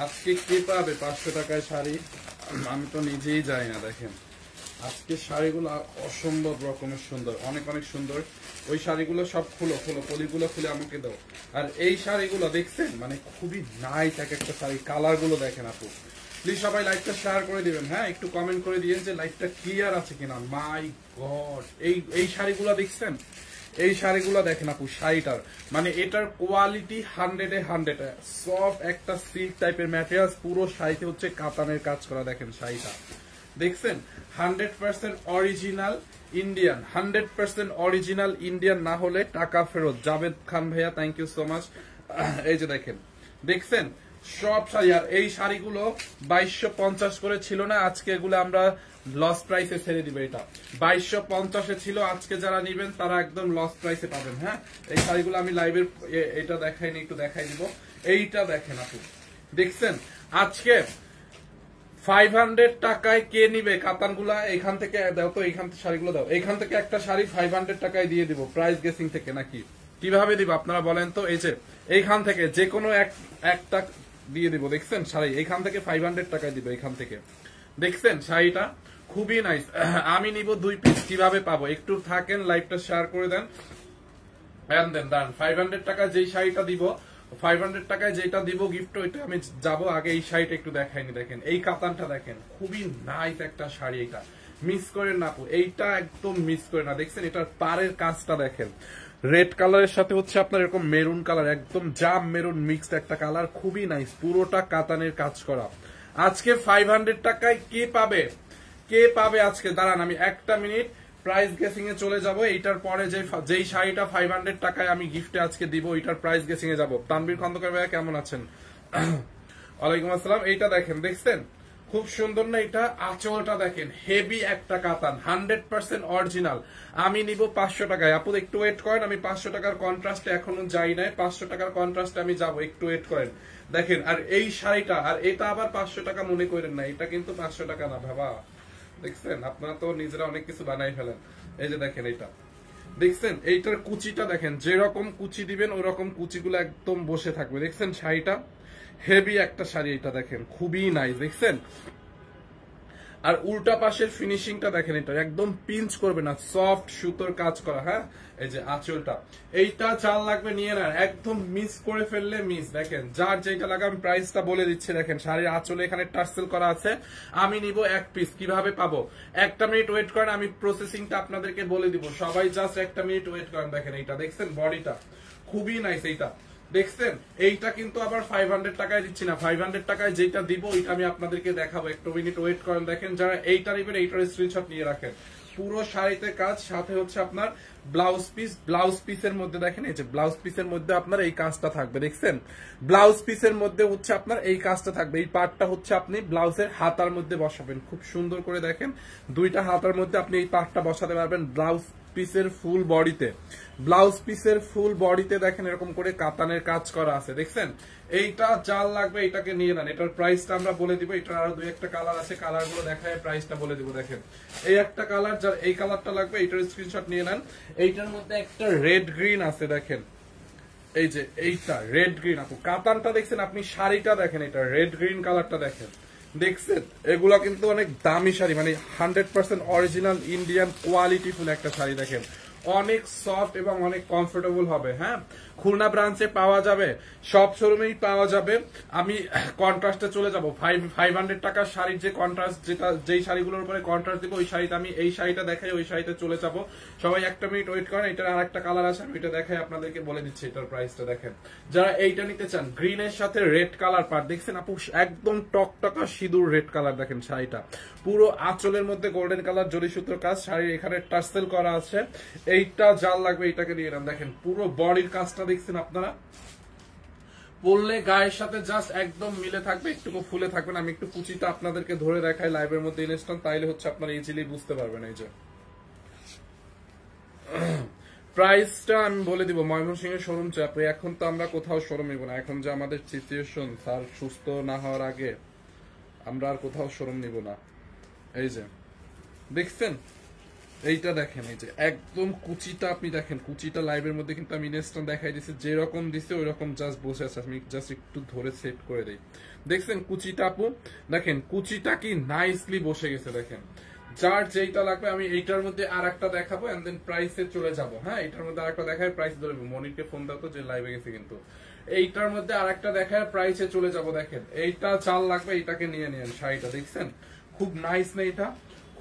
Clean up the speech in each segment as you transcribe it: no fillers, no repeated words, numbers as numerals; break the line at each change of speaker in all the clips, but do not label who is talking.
আজকে কে পাবে 500 টাকায় শাড়ি? আমি তো নিজেই যাই না। দেখেন আজকে শাড়িগুলো অসম্ভব রকমের সুন্দর, অনেক অনেক সুন্দর। ওই শাড়িগুলো সব খুলো পলিগুলো খুলে আমাকে দাও। আর এই শাড়িগুলো দেখছেন, মানে খুবই নাইস এক একটা শাড়ি। কালারগুলো দেখেন আপু, প্লিজ সবাই লাইভটা শেয়ার করে দিবেন। হ্যাঁ, একটু কমেন্ট করে দিয়েন যে লাইভটা ক্লিয়ার আছে কিনা। মাই গড, এই শাড়িগুলো দেখছেন, এই শাড়িগুলো দেখেন আপু। শাড়িটার মানে এটার কোয়ালিটি 100-এ 100। সফট একটা সিল্ক টাইপের ম্যাটেরিয়ালস, পুরো শাড়িতে হচ্ছে কাতানের কাজ করা। দেখেন শাড়িটা দেখছেন, 100% অরিজিনাল ইন্ডিয়ান। 100% অরিজিনাল ইন্ডিয়ান না হলে টাকা ফেরত। জাভেদ খান ভাইয়া, থ্যাংক ইউ সো মাচ। এই যে দেখেন, দেখছেন সব শাড়ি। আর এই শাড়িগুলো 2250 করে ছিল না, আজকে এগুলো আমরা লস প্রাইসে ছেড়ে দিবে। এটা 2250-এ ছিল, আজকে যারা নিবেন তারা একদম লস প্রাইসে পাবেন। হ্যাঁ, এই শাড়িগুলো আমি লাইভের এটা দেখাইনি, একটু দেখাই দিব। এইটা দেখেন আপু, দেখছেন আজকে 500 টাকায় কে নিবে কাতানগুলা? এখান থেকে দাও তো, এইখান থেকে শাড়িগুলো দাও। এইখান থেকে একটা শাড়ি 500 টাকায় দিয়ে দিব, প্রাইস গেসিং থেকে। নাকি কিভাবে দিব আপনারা বলেন তো? এই যে এইখান থেকে যে কোনো একটা দিয়ে দিব। দেখছেন শাড়ি এইখান থেকে 500 টাকায় দিব। এইখান থেকে দেখছেন শাড়িটা খুবই নাইস। আমি নিব 2 পিস। কিভাবে পাবো? একটু থাকেন, লাইভটা শেয়ার করে দেন। দেন 500 টাকা যেই শাড়িটা দিব, 500 টাকায় যেটা দিব গিফট, ওইটা আমি যাবো। আগে এই শাড়িটা একটু দেখাইনি। দেখেন এই কাতানটা দেখেন, খুবই নাইস একটা শাড়ি। এটা মিস করেন না আপু, এইটা একদম মিস করে না। দেখছেন এটার পাড়ের কাজটা দেখেন, রেড কালারের সাথে হচ্ছে আপনার এরকম মেরুন কালার, একদম জাম মেরুন মিক্সড একটা কালার, খুবই নাইস। পুরোটা কাতানের কাজ করা। আজকে 500 টাকায় কে পাবে? কে পাবে আজকে? দাঁড়ান আমি একটা মিনিট প্রাইস গেসিং এ চলে যাব। এইটার পরে যেই শাড়িটা 500 টাকায় আমি গিফটে আজকে দিব, ওইটার প্রাইস গেসিং এ যাব। তানভীর খন্দকার ভাইয়া কেমন আছেন? ওয়ালাইকুম আসসালাম। এইটা দেখেন, দেখছেন খুব সুন্দর না? এটা আঁচলটা দেখেন, হেভি একটা কাতান, 100% অরিজিনাল। আমি নিব 500 টাকায়। আপু একটু ওয়েট করেন, আমি 500 টাকার কন্ট্রাস্টে এখনো যাই নাই। 500 টাকার কন্ট্রাস্টে আমি যাব, একটু ওয়েট করেন। দেখেন আর এই শাড়িটা, আর এটা আবার 500 টাকা মনে করেন না, এটা কিন্তু 500 টাকা না বাবা। দেখছেন আপনারা তো নিজেরা অনেক কিছু বানাই ফেলেন। এই যে দেখেন এইটা, দেখছেন এইটার কুচিটা দেখেন, যেরকম কুচি দিবেন ওই রকম কুচিগুলো একদম বসে থাকবে। দেখছেন শাড়িটা হেভি একটা শাড়ি। এটা দেখেন খুবই নাইস, দেখছেন। আর উল্টা পাশের ফিনিশিংটা দেখেন, এটা একদম পিঞ্চ করবে না, সফট সুতোর কাজ করা। হ্যাঁ, এই যে আঁচলটা, এইটা চাল লাগবে নিয়ে নেন, একদম মিস করে ফেললে মিস। দেখেন যার যেটা লাগে আমি প্রাইসটা বলে দিচ্ছি। দেখেন শাড়ির আঁচলে এখানে টার্সেল করা আছে। আমি নিব 1 পিস। কিভাবে পাবো? একটা মিনিট ওয়েট করেন, আমি প্রসেসিংটা আপনাদেরকে বলে দিব। সবাই জাস্ট একটা মিনিট ওয়েট করেন। দেখেন এইটা দেখছেন, বডিটা খুবই নাইস। এইটা দেখছেন, এইটা কিন্তু আবার 500 টাকায় দিচ্ছি না। 500 টাকায় যেটা দিব ওইটা আমি আপনাদেরকে দেখাবো। একটু মিনিট ওয়েট করেন। দেখেন যারা এইটা নেবেন এইটার স্ক্রিনশট নিয়ে রাখেন। পুরো শাড়িতে কাজ, সাথে হচ্ছে আপনার ব্লাউজ পিস। ব্লাউজ পিসের মধ্যে দেখেন, এই যে ব্লাউজ পিসের মধ্যে আপনার এই কাজটা থাকবে। দেখছেন ব্লাউজ পিসের মধ্যে হচ্ছে আপনার এই কাজটা থাকবে। এই পার্টটা হচ্ছে আপনি ব্লাউজের হাতার মধ্যে বসাবেন। খুব সুন্দর করে দেখেন, দুইটা হাতার মধ্যে আপনি এই পার্টটা বসাতে পারবেন। ব্লাউজ পিসের ফুল বডিতে, ব্লাউজ পিসের ফুল বডিতে দেখেন এরকম করে কাতানের কাজ করা আছে। দেখছেন এইটা জাল লাগবে, এটাকে নিয়ে নেন। এটার প্রাইসটা আমরা বলে দিব। এটার আরো 2-1টা কালার আছে, কালার গুলো দেখায় প্রাইসটা বলে দিব। দেখেন এই একটা কালার, যার এই কালারটা লাগবে এইটার স্ক্রিনশট নিয়ে নেন। এইটার মধ্যে একটা রেড গ্রিন আছে, দেখেন এই যে এইটা রেড গ্রিন। আপু কাতানটা দেখছেন, আপনি শাড়িটা দেখেন, এটা রেড গ্রিন কালারটা দেখেন। দেখছেন এগুলা কিন্তু অনেক দামি শাড়ি, মানে 100% অরিজিনাল ইন্ডিয়ান কোয়ালিটিফুল একটা শাড়ি। দেখেন অনেক সফট এবং অনেক কমফোর্টেবল হবে। হ্যাঁ, খুলনা ব্রাঞ্চে পাওয়া যাবে, সব শোরুমেই পাওয়া যাবে। আমি কন্ট্রাস্টে চলে যাব। 500 টাকার শাড়ির যে কন্ট্রাস্ট, যেই শাড়িগুলোর উপরে কন্ট্রাস্ট দিব, ওই শাড়িটা আমি এই শাড়িটা দেখাই, ওই শাড়িতে চলে যাব। সবাই একটা মিনিট ওয়েট করেন। এটার আর একটা কালার আছে, আমি এটা দেখাই আপনাদেরকে বলে দিচ্ছি। এটার প্রাইসটা দেখেন, যারা এইটা নিতে চান, গ্রিনের সাথে রেড কালার পার। দেখছেন আপু একদম টকটকা সিঁদুর রেড কালার। দেখেন শাড়িটা পুরো আঁচলের মধ্যে গোল্ডেন কালার জরি সুতোর কাজ। শাড়ির এখানে টার্সেল করা আছে। এইটা জাল লাগবে, এইটাকে নিয়ে নেন। দেখেন পুরো বডির কাজটা দেখছেন আপনারা, পরলে গায়ের সাথে জাস্ট একদম মিলে থাকবে, একটু ফুলে থাকবেন। আমি একটু কুচিটা আপনাদেরকে ধরে দেখাই লাইভের মধ্যে ইনস্ট্যান্ট, তাইলে হচ্ছে আপনারা ইজিলি বুঝতে পারবেন। এই যে প্রাইসটা আমি বলে দিব। ময়মনসিংহের শোরুম চাপে, এখন তো আমরা কোথাও শোরুম নিব না। এখন যে আমাদের সিচুয়েশন, স্যার সুস্থ না হওয়ার আগে আমরা আর কোথাও শোরুম নিব না। এই যে দেখছেন এইটা দেখেন, এই যে একদম কুচিটা আপনি দেখেন, কুচিটা লাইভের মধ্যে কিন্তু আমি ইনস্ট্যান্ট দেখাই দিচ্ছি, যেরকম দিছে ওই রকম জাস্ট বসে আছে। আমি জাস্ট একটু ধরে সেট করে দিই, দেখছেন কুচিটা আপু, দেখেন কুচিটা কি নাইসলি বসে গেছে। দেখেন যার যেইটা লাগবে, আমি এইটার মধ্যে আর একটা দেখাবো এন্ড দেন প্রাইসে চলে যাব। হ্যাঁ, এটার মধ্যে আরেকটা দেখায়, প্রাইস ধরবো। মনিরকে ফোন দাও তো, যে লাইভে গেছে কিন্তু। এইটার মধ্যে আরেকটা দেখায়, প্রাইসে চলে যাব। দেখেন এইটা চাল লাগবে, এইটাকে নিয়ে নেন। শাড়িটা দেখছেন খুব নাইস না, এটা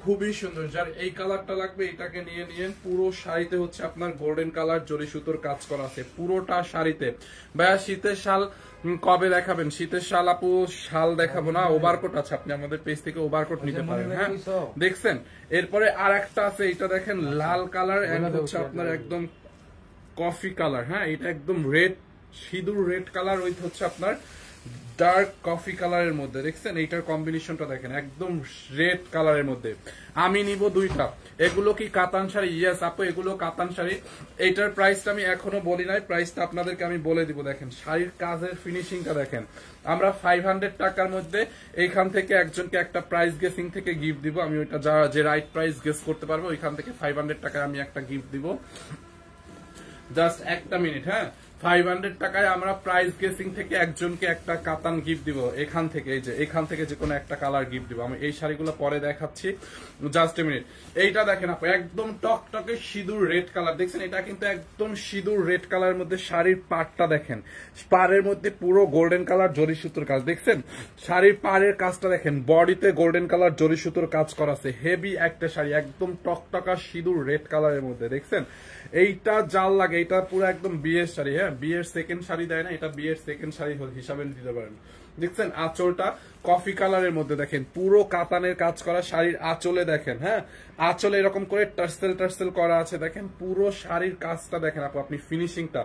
খুবই সুন্দর। যার এই কালারটা লাগবে এটাকে নিয়ে নিয়েন। পুরো শাড়িতে হচ্ছে আপনার গোল্ডেন কালার জরি সুতোর কাজ করা আছে পুরোটা শাড়িতে। ভাইয়া শীতের শাল কবে দেখাবেন? শীতের শাল আপু শাল দেখাবো না, ওভারকোট আছে, আপনি আমাদের পেজ থেকে ওভারকোট নিতে পারেন। হ্যাঁ দেখছেন, এরপরে আর একটা আছে, এটা দেখেন লাল কালার এন্ড হচ্ছে আপনার একদম কফি কালার। হ্যাঁ, এটা একদম রেড, সিঁদুর রেড কালার উইথ হচ্ছে আপনার ডার্ক কফি কালারের মধ্যে। দেখছেন এইটার কম্বিনেশনটা দেখেন, একদম রেড কালারের মধ্যে। আমি নিব দুইটা। এগুলো কি কাতান শাড়ি? ইয়েস আপু, এগুলো কাতান শাড়ি। এইটার প্রাইসটা আমি এখনো বলি নাই, প্রাইসটা আপনাদেরকে আমি বলে দিব। দেখেন শাড়ির কাজের ফিনিশিংটা দেখেন। আমরা 500 টাকার মধ্যে এইখান থেকে একজনকে একটা প্রাইস গেসিং থেকে গিফট দিব। আমি ওইটা যে রাইট প্রাইস গেস করতে পারবো ওইখান থেকে 500 টাকায় আমি একটা গিফট দিব। জাস্ট একটা মিনিট। হ্যাঁ, 500 টাকায় আমরা প্রাইস গেসিং থেকে একজনকে একটা কাতান গিফট দিব। এখান থেকে, এই যে এখান থেকে যে কোনো একটা কালার গিফট দিব। আমি এই শাড়িগুলো পরে দেখাচ্ছি, জাস্ট এ মিনিট। এইটা দেখেন আপু, একদম টকটকে সিঁদুর রেড কালার। দেখছেন এটা কিন্তু একদম সিঁদুর রেড কালারের মধ্যে। শাড়ির পাড়টা দেখেন, পাড়ের মধ্যে পুরো গোল্ডেন কালার জরি সুতোর কাজ। দেখছেন শাড়ির পাড়ের কাজটা দেখেন, বডিতে গোল্ডেন কালার জরি সুতোর কাজ করা আছে। হেভি একটা শাড়ি, একদম টকটকা সিঁদুর রেড কালারের মধ্যে। দেখছেন এইটা জাল লাগে, এটা পুরো একদম বিয়ের শাড়ি। হ্যাঁ, বিয়ের সেকেন্ড শাড়ি দেয় না, এটা বিয়ের সেকেন্ড শাড়ি হিসাবে দিতে পারেন। দেখছেন আঁচলটা কফি কালারের মধ্যে, দেখেন পুরো কাতানের কাজ করা। শাড়ির আঁচলে দেখেন, হ্যাঁ আঁচলে এরকম করে টার্সেল টার্সেল করা আছে। দেখেন পুরো শাড়ির কাজটা দেখেন আপনি ফিনিশিংটা।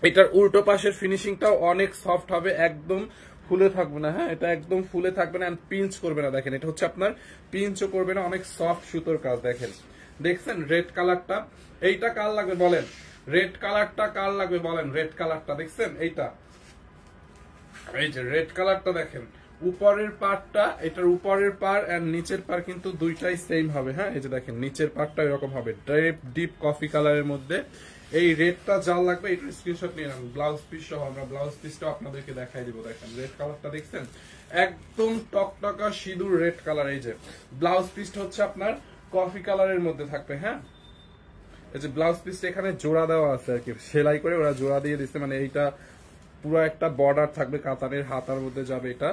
এটার উল্টো পাশের ফিনিশিংটাও অনেক সফট হবে, একদম ফুলে থাকবে না। হ্যাঁ, এটা একদম ফুলে থাকবে না, পিঞ্চ করবে না। দেখেন এটা হচ্ছে আপনার পিঞ্চও করবে না, অনেক সফট সুতোর কাজ। দেখেন দেখছেন রেড কালারটা, এইটা কার লাগবে বলেন? রেড কালারটা কার লাগবে বলেন? রেড কালারটা দেখছেন, এইটা এই যে রেড কালারটা দেখেন। উপরের পার্টটা, এটার উপরের পার আর নিচের পার কিন্তু দুইটাই সেম হবে। হ্যাঁ, এই যে দেখেন নিচের পার্টটা এরকম হবে, ডিপ কফি কালারের মধ্যে। এই রেডটা জাল লাগবে, এটা স্ক্রিনশট নিয়ে নেন। ব্লাউজ পিস সহ আমরা ব্লাউজ পিসটা আপনাদেরকে দেখাই দিব। দেখেন রেড কালারটা দেখছেন, একদম টকটকা সিঁদুর রেড কালার। এই যে ব্লাউজ পিসটা হচ্ছে আপনার কফি কালারের মধ্যে থাকবে। হ্যাঁ, এই যে ব্লাউজ পিসটা এখানে জোড়া দেওয়া আছে আর কি, সেলাই করে ওরা জোড়া দিয়ে দিচ্ছে। মানে এইটা পুরো একটা বর্ডার থাকবে, কাতানের হাতার মধ্যে যাবে এটা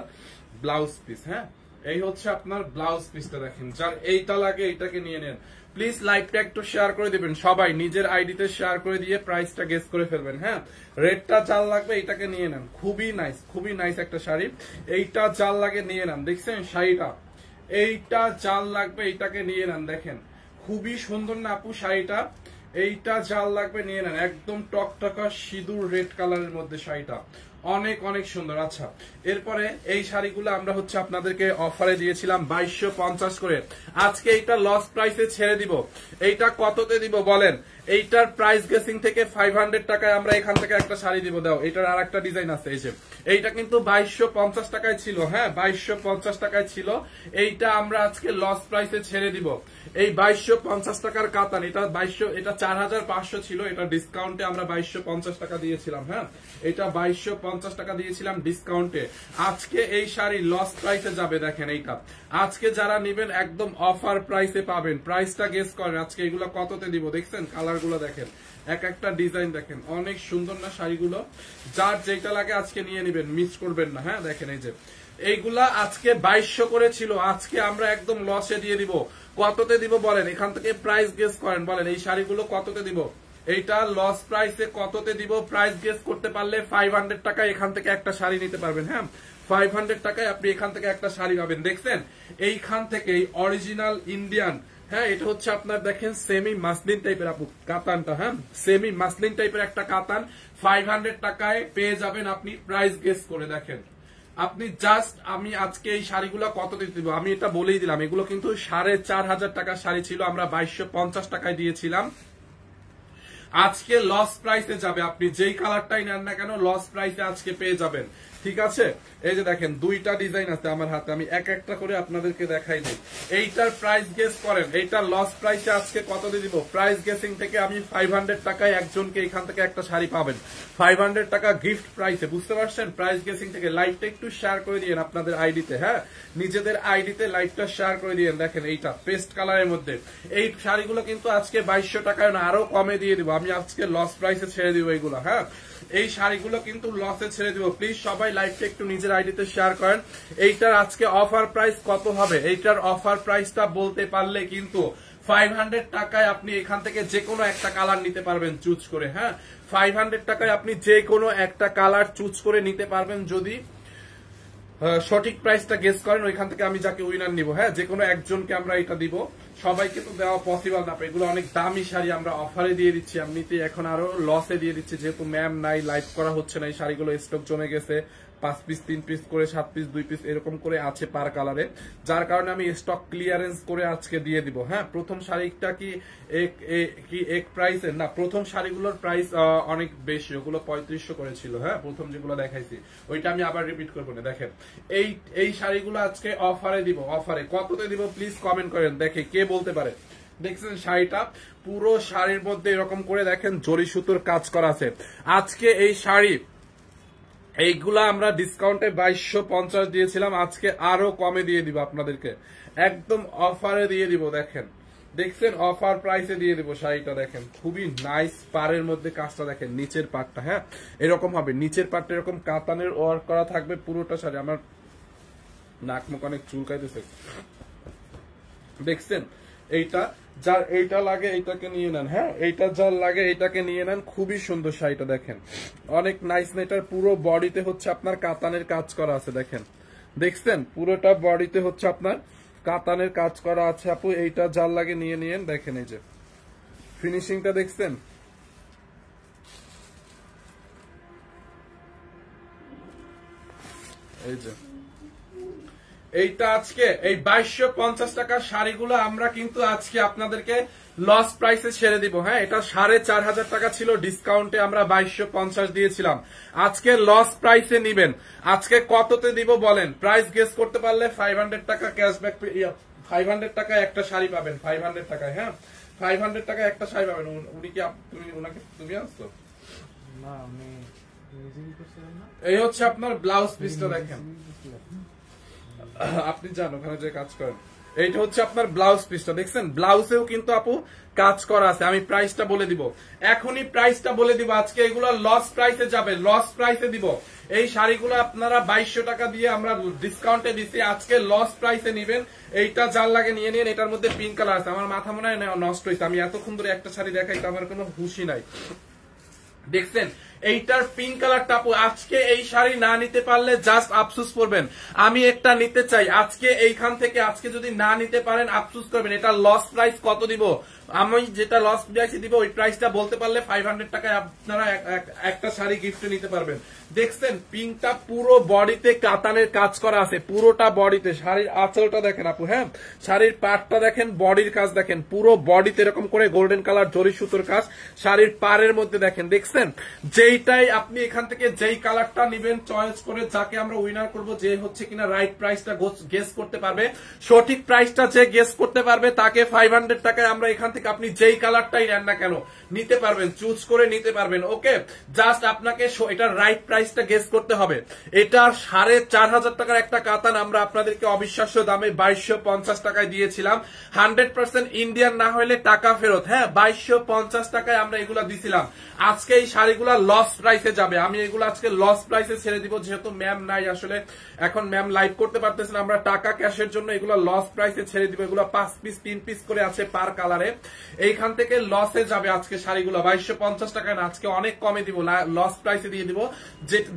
ব্লাউজ পিস। হ্যাঁ, এই হচ্ছে আপনার ব্লাউজ পিসটা। দেখেন যার এইটা লাগে এইটাকে নিয়ে নেন। প্লিজ লাইভটা একটু শেয়ার করে দিবেন, সবাই নিজের আইডিতে শেয়ার করে দিয়ে প্রাইসটা গেস করে ফেলবেন। হ্যাঁ, রেডটা জাল লাগবে, এইটাকে নিয়ে নেন। খুবই নাইস, খুবই নাইস একটা শাড়ি। এইটা জাল লাগে নিয়ে নেন। দেখছেন শাড়িটা, এইটা জাল লাগবে, এইটাকে নিয়ে নেন। দেখেন খুবই সুন্দর না আপু শাড়িটা? এইটা জাল লাগবে নিয়ে নেন, একদম টকটকা সিঁদুর রেড কালারের মধ্যে শাড়িটা অনেক অনেক সুন্দর। আচ্ছা, এরপরে এই শাড়িগুলো আমরা হচ্ছে আপনাদেরকে অফারে দিয়েছিলাম 2250 করে। আজকে এইটা লস প্রাইসে ছেড়ে দিব। এইটা কততে দিব বলেন? এইটার প্রাইস গেসিং থেকে 500 টাকায় আমরা এখান থেকে একটা শাড়ি দিব। দাও, এটার আর একটা ডিজাইন আছে। এই যে এইটা কিন্তু 2250 টাকায় ছিল। হ্যাঁ, 2250 টাকায় ছিল। এইটা আমরা আজকে লস প্রাইসে ছেড়ে দিব। এই 2250 টাকার কাতান, এটা 2200, এটা 4500 ছিল। এটা ডিসকাউন্টে আমরা 2250 টাকা দিয়েছিলাম। হ্যাঁ, এটা 2250 টাকা দিয়েছিলাম ডিসকাউন্টে। আজকে এই শাড়ি লস প্রাইসে যাবে। দেখেন এইটা আজকে যারা নেবেন একদম অফার প্রাইসে পাবেন। প্রাইসটা গেস করেন আজকে এগুলো কততে দিব। দেখছেন কালার গুলো দেখেন, এক একটা ডিজাইন দেখেন, অনেক সুন্দর না শাড়িগুলো? যার যেটা লাগে আজকে নিয়ে নেবেন, মিস করবেন না। হ্যাঁ, দেখেন এই যে এইগুলা আজকে 2200 করে ছিল, আজকে আমরা একদম লসে দিয়ে দিব। কততে দিব বলেন? এখান থেকে প্রাইস গেস করেন, বলেন এই শাড়িগুলো কততে দিব? এইটা লস প্রাইসে কততে দিব? প্রাইস গেস করতে পারলে 500 টাকায় এখান থেকে একটা শাড়ি নিতে পারবেন। হ্যাঁ, 500 টাকায় আপনি এখান থেকে একটা শাড়ি পাবেন। দেখছেন এইখান থেকে অরিজিনাল ইন্ডিয়ান। হ্যাঁ, এটা হচ্ছে আপনার দেখেন সেমি মাসলিন টাইপের আপু কাতানটা। হ্যাঁ, সেমি মাসলিন টাইপের একটা কাতান 500 টাকায় পেয়ে যাবেন আপনি। প্রাইস গেস করে দেখেন আপনি জাস্ট। আমি আজকে এই শাড়িগুলো কত দিতে দিব আমি এটা বলেই দিলাম। এগুলো কিন্তু 4500 টাকার শাড়ি ছিল, আমরা 2250 টাকায় দিয়েছিলাম। আজকে লস প্রাইসে যাবে, আপনি যেই কালারটাই নেন না কেন লস প্রাইসে আজকে পেয়ে যাবেন। ঠিক আছে, এই যে দেখেন দুইটা ডিজাইন আছে আমার হাতে, আমি এক একটা করে আপনাদেরকে দেখাই দিই। এইটার প্রাইস গেস করেন, এইটার লস প্রাইসে আজকে কত দিয়ে দিব? প্রাইস গেসিং থেকে আমি 500 টাকায় একজনকে এখান থেকে একটা শাড়ি পাবেন, 500 টাকা গিফট প্রাইসে, বুঝতে পারছেন? প্রাইস গেসিং থেকে। লাইভটা একটু শেয়ার করে দিয়েন আপনাদের আইডিতে, হ্যাঁ নিজেদের আইডিতে লাইভটা শেয়ার করে দিয়েন। দেখেন এইটা পেস্ট কালারের মধ্যে এই শাড়িগুলো কিন্তু আজকে 2200 টাকায় না, আরো কমে দিয়ে দিব আমি, আজকে লস প্রাইসে ছেড়ে দিব এইগুলো। হ্যাঁ এই শাড়িগুলো কিন্তু লসে ছেড়ে দিব। প্লিজ সবাই লাইভটা একটু নিজের আইডিতে শেয়ার করেন। এইটার আজকে অফার প্রাইস কত হবে? এইটার অফার প্রাইসটা বলতে পারলে কিন্তু 500 টাকায় আপনি এখান থেকে যে কোনো একটা কালার নিতে পারবেন চুজ করে। হ্যাঁ 500 টাকায় আপনি যে কোনো একটা কালার চুজ করে নিতে পারবেন যদি সঠিক প্রাইসটা গেস করেন। ওইখান থেকে আমি যাকে উইনার নিব, হ্যাঁ যে কোনো একজনকে আমরা এটা দিব, সবাইকে তো দেওয়া পসিবল না। এগুলো অনেক দামি শাড়ি আমরা অফারে দিয়ে দিচ্ছি, এমনিতে এখন আরো লসে দিয়ে দিচ্ছি, যেহেতু ম্যাম নাই, লাইভ করা হচ্ছে না, এই শাড়িগুলো স্টক জমে গেছে, 5 পিস 3 পিস করে 7 পিস 2 পিস এরকম করে আছে পার কালারে, যার কারণে আমি স্টক ক্লিয়ারেন্স করে আজকে দিয়ে দিব। হ্যাঁ প্রথম শাড়িটা কি এক প্রাইসের না, প্রথম শাড়িগুলোর প্রাইস অনেক বেশি, ওগুলো 3500 করে ছিল। হ্যাঁ প্রথম যেগুলো দেখাইছি ওইটা আমি আবার রিপিট করবো না। দেখেন এই শাড়িগুলো আজকে অফারে দিব। অফারে কততে দিব প্লিজ কমেন্ট করেন, দেখে কে বলতে পারে। দেখছেন শাড়িটা পুরো শাড়ির মধ্যে এরকম করে দেখেন জরি সুতোর কাজ করা আছে। আজকে এই শাড়ি এইগুলা আমরা ডিসকাউন্টে 2250 দিয়েছিলাম, আজকে আরো কমে দিয়ে দিব আপনাদেরকে, একদম অফারে দিয়ে দিব। দেখেন দেখছেন অফার প্রাইসে দিয়ে দিব শাড়িটা। দেখেন খুবই নাইস, পাড়ের মধ্যে কাজটা দেখেন, নিচের পাটটা হ্যাঁ এরকম হবে, নিচের পাটটা এরকম কাতানের ওয়ার্ক করা থাকবে পুরোটা শাড়ি। আমার নাক মুখ অনেক চুলকাইতেছে। দেখছেন এইটা যার এইটা লাগে এইটাকে নিয়ে নেন, হ্যাঁ এইটা যার লাগে এইটাকে নিয়ে নেন। খুবই সুন্দর শাড়িটা দেখেন, অনেক নাইস। এটার পুরো বডিতে হচ্ছে আপনার কাতানের কাজ করা আছে। দেখেন দেখছেন পুরোটা বডিতে হচ্ছে আপনার কাতানের কাজ করা আছে আপু, এইটা যার লাগে নিয়ে নিয়েন। দেখেন এই যে ফিনিশিংটা দেখছেন, এই যে এইটা আজকে এই 2250 টাকার শাড়িগুলো আমরা কিন্তু আজকে আপনাদেরকে লস প্রাইসে ছেড়ে দিব। হ্যাঁ এটা 4500 টাকা ছিল, ডিসকাউন্টে আমরা 2250 দিয়েছিলাম, আজকে লস প্রাইসে নিবেন। আজকে কততে দিব বলেন? প্রাইস গেস করতে পারলে 500 টাকা ক্যাশব্যাক, 500 টাকায় একটা শাড়ি পাবেন, 500 টাকায়। হ্যাঁ 500 টাকায় একটা শাড়ি পাবেন। উনি কি তুমি আসছো না? এই হচ্ছে আপনার ব্লাউজ পিসটা দেখেন, আপনি যান ওখানে যে কাজ করেন। এইটা হচ্ছে আপনার ব্লাউজ পিসটা দেখছেন, ব্লাউজেও কিন্তু আপু কাজ করা আছে। আমি প্রাইসটা বলে দিব, এখনই প্রাইসটা বলে দিব। আজকে এগুলো লস প্রাইসে যাবে, লস প্রাইসে দিব। এই শাড়িগুলো আপনারা 2200 টাকা দিয়ে আমরা ডিসকাউন্টে দিচ্ছি, আজকে লস প্রাইসে নিবেন। এইটা যার লাগে নিয়ে নিন। এটার মধ্যে পিঙ্ক কালার আছে, আমার মাথা মনে হয় নষ্ট হয়েছে, আমি এতক্ষণ ধরে একটা শাড়ি দেখাই তো আমার কোনো হুঁশি নাই। দেখছেন এইটার পিঙ্ক কালারটা আপু, আজকে এই শাড়ি না নিতে পারলে জাস্ট আফসোস করবেন। আমি একটা নিতে চাই আজকে এইখান থেকে, আজকে যদি না নিতে পারেন আফসোস করবেন। এটা লস প্রাইস কত দিব? আমি যেটা লস প্রাইসে দিব ওই প্রাইসটা বলতে পারলে 500 টাকায় আপনারা একটা শাড়ি গিফটে নিতে পারবেন। দেখছেন পিঙ্কটা পুরো বডিতে কাতানের কাজ করা আছে, পুরোটা বডিতে। শাড়ির আঁচলটা দেখেন আপু, হ্যাঁ শাড়ির পাড়টা দেখেন, বডির কাজ দেখেন, পুরো বডিতে এরকম করে গোল্ডেন কালার জরি সুতোর কাজ। শাড়ির পাড়ের মধ্যে দেখেন, দেখছেন যেইটাই আপনি এখান থেকে যেই কালারটা নিবেন চয়েস করে, যাকে আমরা উইনার করব, যে হচ্ছে কিনা রাইট প্রাইসটা গেস করতে পারবে, সঠিক প্রাইসটা যে গেস করতে পারবে তাকে 500 টাকায় আমরা এখান থেকে আপনি যেই কালারটাই নেন না কেন নিতে পারবেন, চুজ করে নিতে পারবেন। ওকে জাস্ট আপনাকে এটার রাইট প্রাইসটা গেস করতে হবে। এটার 4500 টাকার একটা কাতান আমরা আপনাদেরকে অবিশ্বাস্য দামে 2250 টাকায় দিয়েছিলাম। 100% ইন্ডিয়ান না হলে টাকা ফেরত। হ্যাঁ 2250 টাকায় আমরা এগুলা দিছিলাম, আজকে এই শাড়িগুলা লস প্রাইসে যাবে। আমি এগুলো আজকে লস প্রাইসে ছেড়ে দিব, যেহেতু ম্যাম নাই, আসলে এখন ম্যাম লাইভ করতে পারতেছেন, আমরা টাকা ক্যাশের জন্য এগুলো লস প্রাইসে ছেড়ে দিব। এগুলো 5 পিস 3 পিস করে আছে পার কালারে, এইখান থেকে লসে যাবে আজকে শাড়িগুলো 2250 টাকায় না, আজকে অনেক কমে দিব, লস প্রাইসে দিয়ে দিব।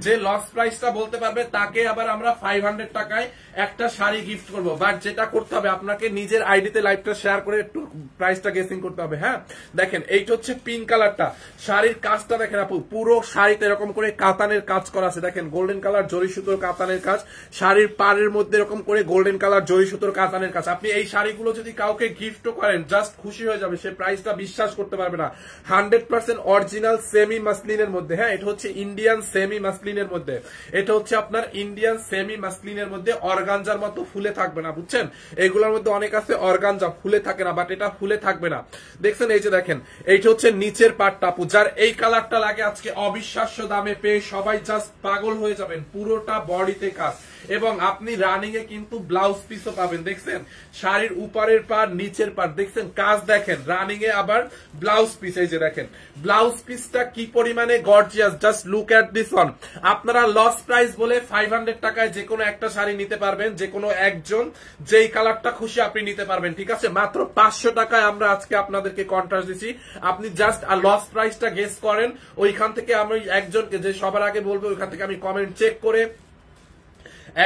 যে লস প্রাইসটা বলতে পারবে তাকে আবার আমরা 500 টাকায় একটা শাড়ি গিফট করব। বাট যেটা করতে হবে আপনাকে নিজের আইডিতে লাইভটা শেয়ার করে একটু প্রাইসটা গেসিং করতে হবে। হ্যাঁ দেখেন এইটা হচ্ছে পিঙ্ক কালারটা, শাড়ির কাজটা দেখেন আপু, পুরো
পুরো শাড়িতে এরকম করে কাতানের কাজ করা আছে, দেখেন গোল্ডেন কালার জরি সুতোর কাতানের কাজ, শাড়ির পাড়ের মধ্যে এরকম করে গোল্ডেন কালার জরি সুতোর কাতানের কাজ। আপনি এই শাড়িগুলো যদি কাউকে গিফটও করেন জাস্ট খুশি হয়ে যাবে, সে প্রাইসটা বিশ্বাস করতে পারবে না। 100% অরিজিনাল সেমি মাসলিনের মধ্যে, হ্যাঁ এটা হচ্ছে ইন্ডিয়ান সেমি মাসলিনের মধ্যে, এটা হচ্ছে আপনার ইন্ডিয়ান সেমি মাসলিনের মধ্যে, অর্গানজার মতো ফুলে থাকবে না, বুঝছেন? এগুলোর মধ্যে অনেক আছে অর্গানজা ফুলে থাকে না, বাট এটা ফুলে থাকবে না। দেখছেন এই যে দেখেন এইটা হচ্ছে নিচের পাটটা আপু, যার এই কালারটা লাগে আজকে অবিশ্বাস্য দামে পেয়ে সবাই জাস্ট পাগল হয়ে যাবেন। পুরোটা বডিতে কাজ এবং আপনি রানিং এ কিন্তু ব্লাউজ পিসও পাবেন। দেখছেন শাড়ির উপরের পার নিচের পার, দেখছেন কাজ দেখেন, রানিং এ আবার ব্লাউজ পিস। এই যে দেখেন ব্লাউজ পিসটা কি পরিমানে gorgeous, just look at this one. আপনারা লস প্রাইস বলে 500 টাকায় যে কোনো একটা শাড়ি নিতে পারবেন, যে কোনো একজন যেই কালারটা খুশি আপনি নিতে পারবেন, ঠিক আছে? মাত্র 500 টাকায় আমরা আজকে আপনাদেরকে কন্ট্রাস্ট দিচ্ছি। আপনি জাস্ট লস প্রাইসটা গেস করেন, ওইখান থেকে আমি একজনকে যে সবার আগে বলবো ওইখান থেকে আমি কমেন্ট চেক করে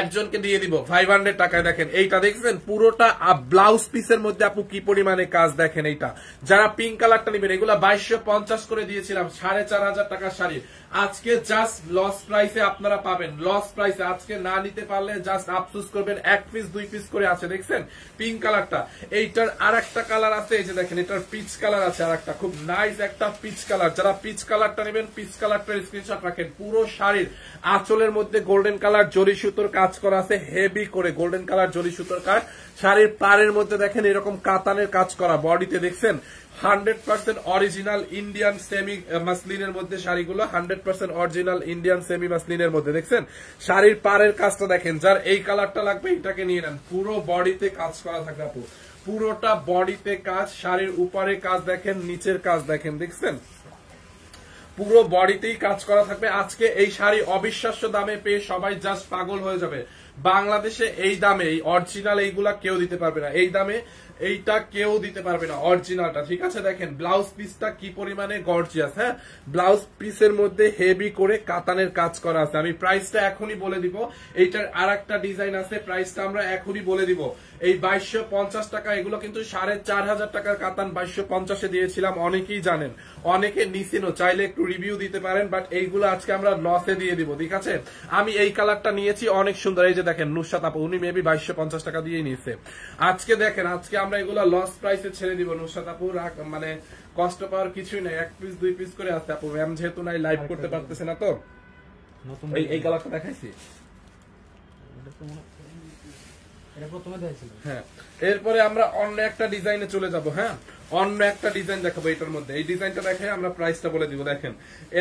একজনকে দিয়ে দিব 500 টাকায়। দেখেন এইটা দেখছেন পুরোটা ব্লাউজ পিসের মধ্যে আপু কি পরিমানে কাজ, দেখেন এইটা। যারা পিঙ্ক কালারটা নেবেন এগুলা 2250 করে দিয়েছিলাম, 4500 টাকার শাড়ি আজকে জাস্ট লস প্রাইসে আপনারা পাবেন, লস প্রাইসে। আজকে না নিতে পারলে জাস্ট আফসোস করবেন। 1 পিস 2 পিস করে আছে, দেখছেন পিঙ্ক কালারটা। এইটার আর একটা কালার আছে, এই যে দেখেন এটার পিচ কালার আছে আর একটা, খুব নাইস একটা পিচ কালার। যারা পিচ কালারটা নেবেন পিচ কালারটার স্ক্রিনশট রাখেন। পুরো শাড়ির আঁচলের মধ্যে গোল্ডেন কালার জরি সুতোর কাজ করা আছে, হেভি করে গোল্ডেন কালার জরি সুতোর কাজ। শাড়ির পাড়ের মধ্যে দেখেন এরকম কাতানের কাজ করা, বডিতে দেখছেন 100% অরিজিনাল ইন্ডিয়ান সেমি মাসলিনের মধ্যে শাড়িগুলো, 100% অরিজিনাল ইন্ডিয়ান সেমি মাসলিনের মধ্যে। দেখছেন শাড়ির পাড়ের কাজটা দেখেন, যার এই কালারটা লাগবে এটাকে নিয়ে নেন। পুরো বডিতে কাজ করা থাকে আপু, পুরোটা বডিতে কাজ। শাড়ির উপরে কাজ দেখেন, নিচের কাজ দেখেন, দেখছেন পুরো বডিতেই কাজ করা থাকবে। আজকে এই শাড়ি অবিশ্বাস্য দামে পেয়ে সবাই জাস্ট পাগল হয়ে যাবে। বাংলাদেশে এই দামে এই অরিজিনাল এইগুলা কেউ দিতে পারবে না, এই দামে এইটা কেউ দিতে পারবে না অরিজিনালটা, ঠিক আছে? দেখেন ব্লাউজ পিসটা কি পরিমানে গর্জিয়াস, হ্যাঁ ব্লাউজ পিসের মধ্যে হেভি করে কাতানের কাজ করা আছে। আমি প্রাইসটা এখনই বলে দিব, এইটার আর একটা ডিজাইন আছে, প্রাইসটা আমরা এখনই বলে দিব। এই 2250 টাকা, এগুলো কিন্তু 4500 টাকার কাতান 2250 দিয়েছিলাম, অনেকেই জানেন, অনেকে নিছেনও, চাইলে একটু রিভিউ দিতে পারেন, বাট এইগুলো আজকে আমরা লসে দিয়ে দিব, ঠিক আছে? আমি এই কালারটা নিয়েছি, অনেক সুন্দর। এই যে দেখেন নুসরাত আপু, উনি মেবি 2250 টাকা দিয়ে নিয়েছে। আজকে দেখেন আজকে আমরা এগুলা লস প্রাইসে ছেড়ে দিব। নুসরাত আপু মানে কষ্ট পাওয়ার কিছুই নাই, 1 পিস 2 পিস করে আছে আপু। ম্যাম যেহেতু নাই লাইভ করতে পারতেছে না, তো এই কালারটা দেখাইছি, হ্যাঁ। এরপরে আমরা অন্য একটা ডিজাইনে চলে যাব, হ্যাঁ অন্য একটা ডিজাইন দেখাবো এটার মধ্যে। এই ডিজাইনটা দেখাই আমরা প্রাইসটা বলে দিব। দেখেন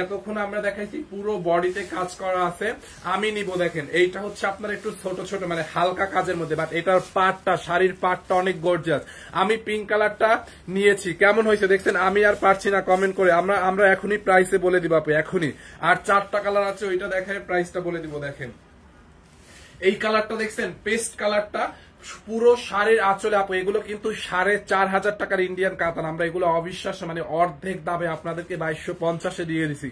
এতক্ষণ আমরা দেখাইছি পুরো বডিতে কাজ করা আছে, আমি নিব। দেখেন এইটা হচ্ছে আপনার একটু ছোট ছোট মানে হালকা কাজের মধ্যে, বাট এটার পাটটা, শাড়ির পাটটা অনেক গর্জিয়াস। আমি পিঙ্ক কালারটা নিয়েছি, কেমন হয়েছে দেখছেন? আমি আর পারছি না কমেন্ট করে, আমরা এখনই প্রাইসে বলে দিব আপু, এখনই। আর 4টা কালার আছে, ওইটা দেখায় প্রাইসটা বলে দিব। দেখেন এই কালারটা দেখছেন, পেস্ট কালারটা, পুরো শাড়ির আঁচলে আপু, এগুলো কিন্তু 4500 টাকার ইন্ডিয়ান কাতান। আমরা এগুলো অবিশ্বাস্য মানে অর্ধেক দামে আপনাদেরকে 2250 দিয়ে দিছি।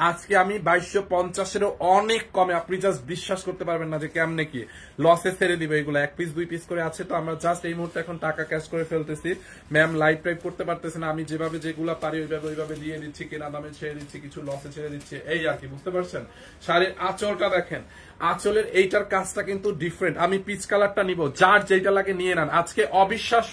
আজকে আমি 2250-এরও অনেক কমে, আপনি জাস্ট বিশ্বাস করতে পারবেন না যে কেমনে কি লসে ছেড়ে দিবে। এগুলো 1 পিস 2 পিস করে আছে, তো আমরা জাস্ট এই মুহূর্তে এখন টাকা ক্যাশ করে ফেলতেছি। ম্যাম লাইভ টাইপ করতে পারতেছে না, আমি যেভাবে যেগুলো পারি ওইভাবে দিয়ে দিচ্ছি, কেনা দামে ছেড়ে দিচ্ছি, কিছু লসে ছেড়ে দিচ্ছি, এই আর কি, বুঝতে পারছেন? শাড়ির আঁচলটা দেখেন, আঁচলের এইটার কাজটা কিন্তু ডিফারেন্ট। আমি পিচ কালারটা নিব, যার যেটা লাগে নিয়ে নেন। আজকে অবিশ্বাস্য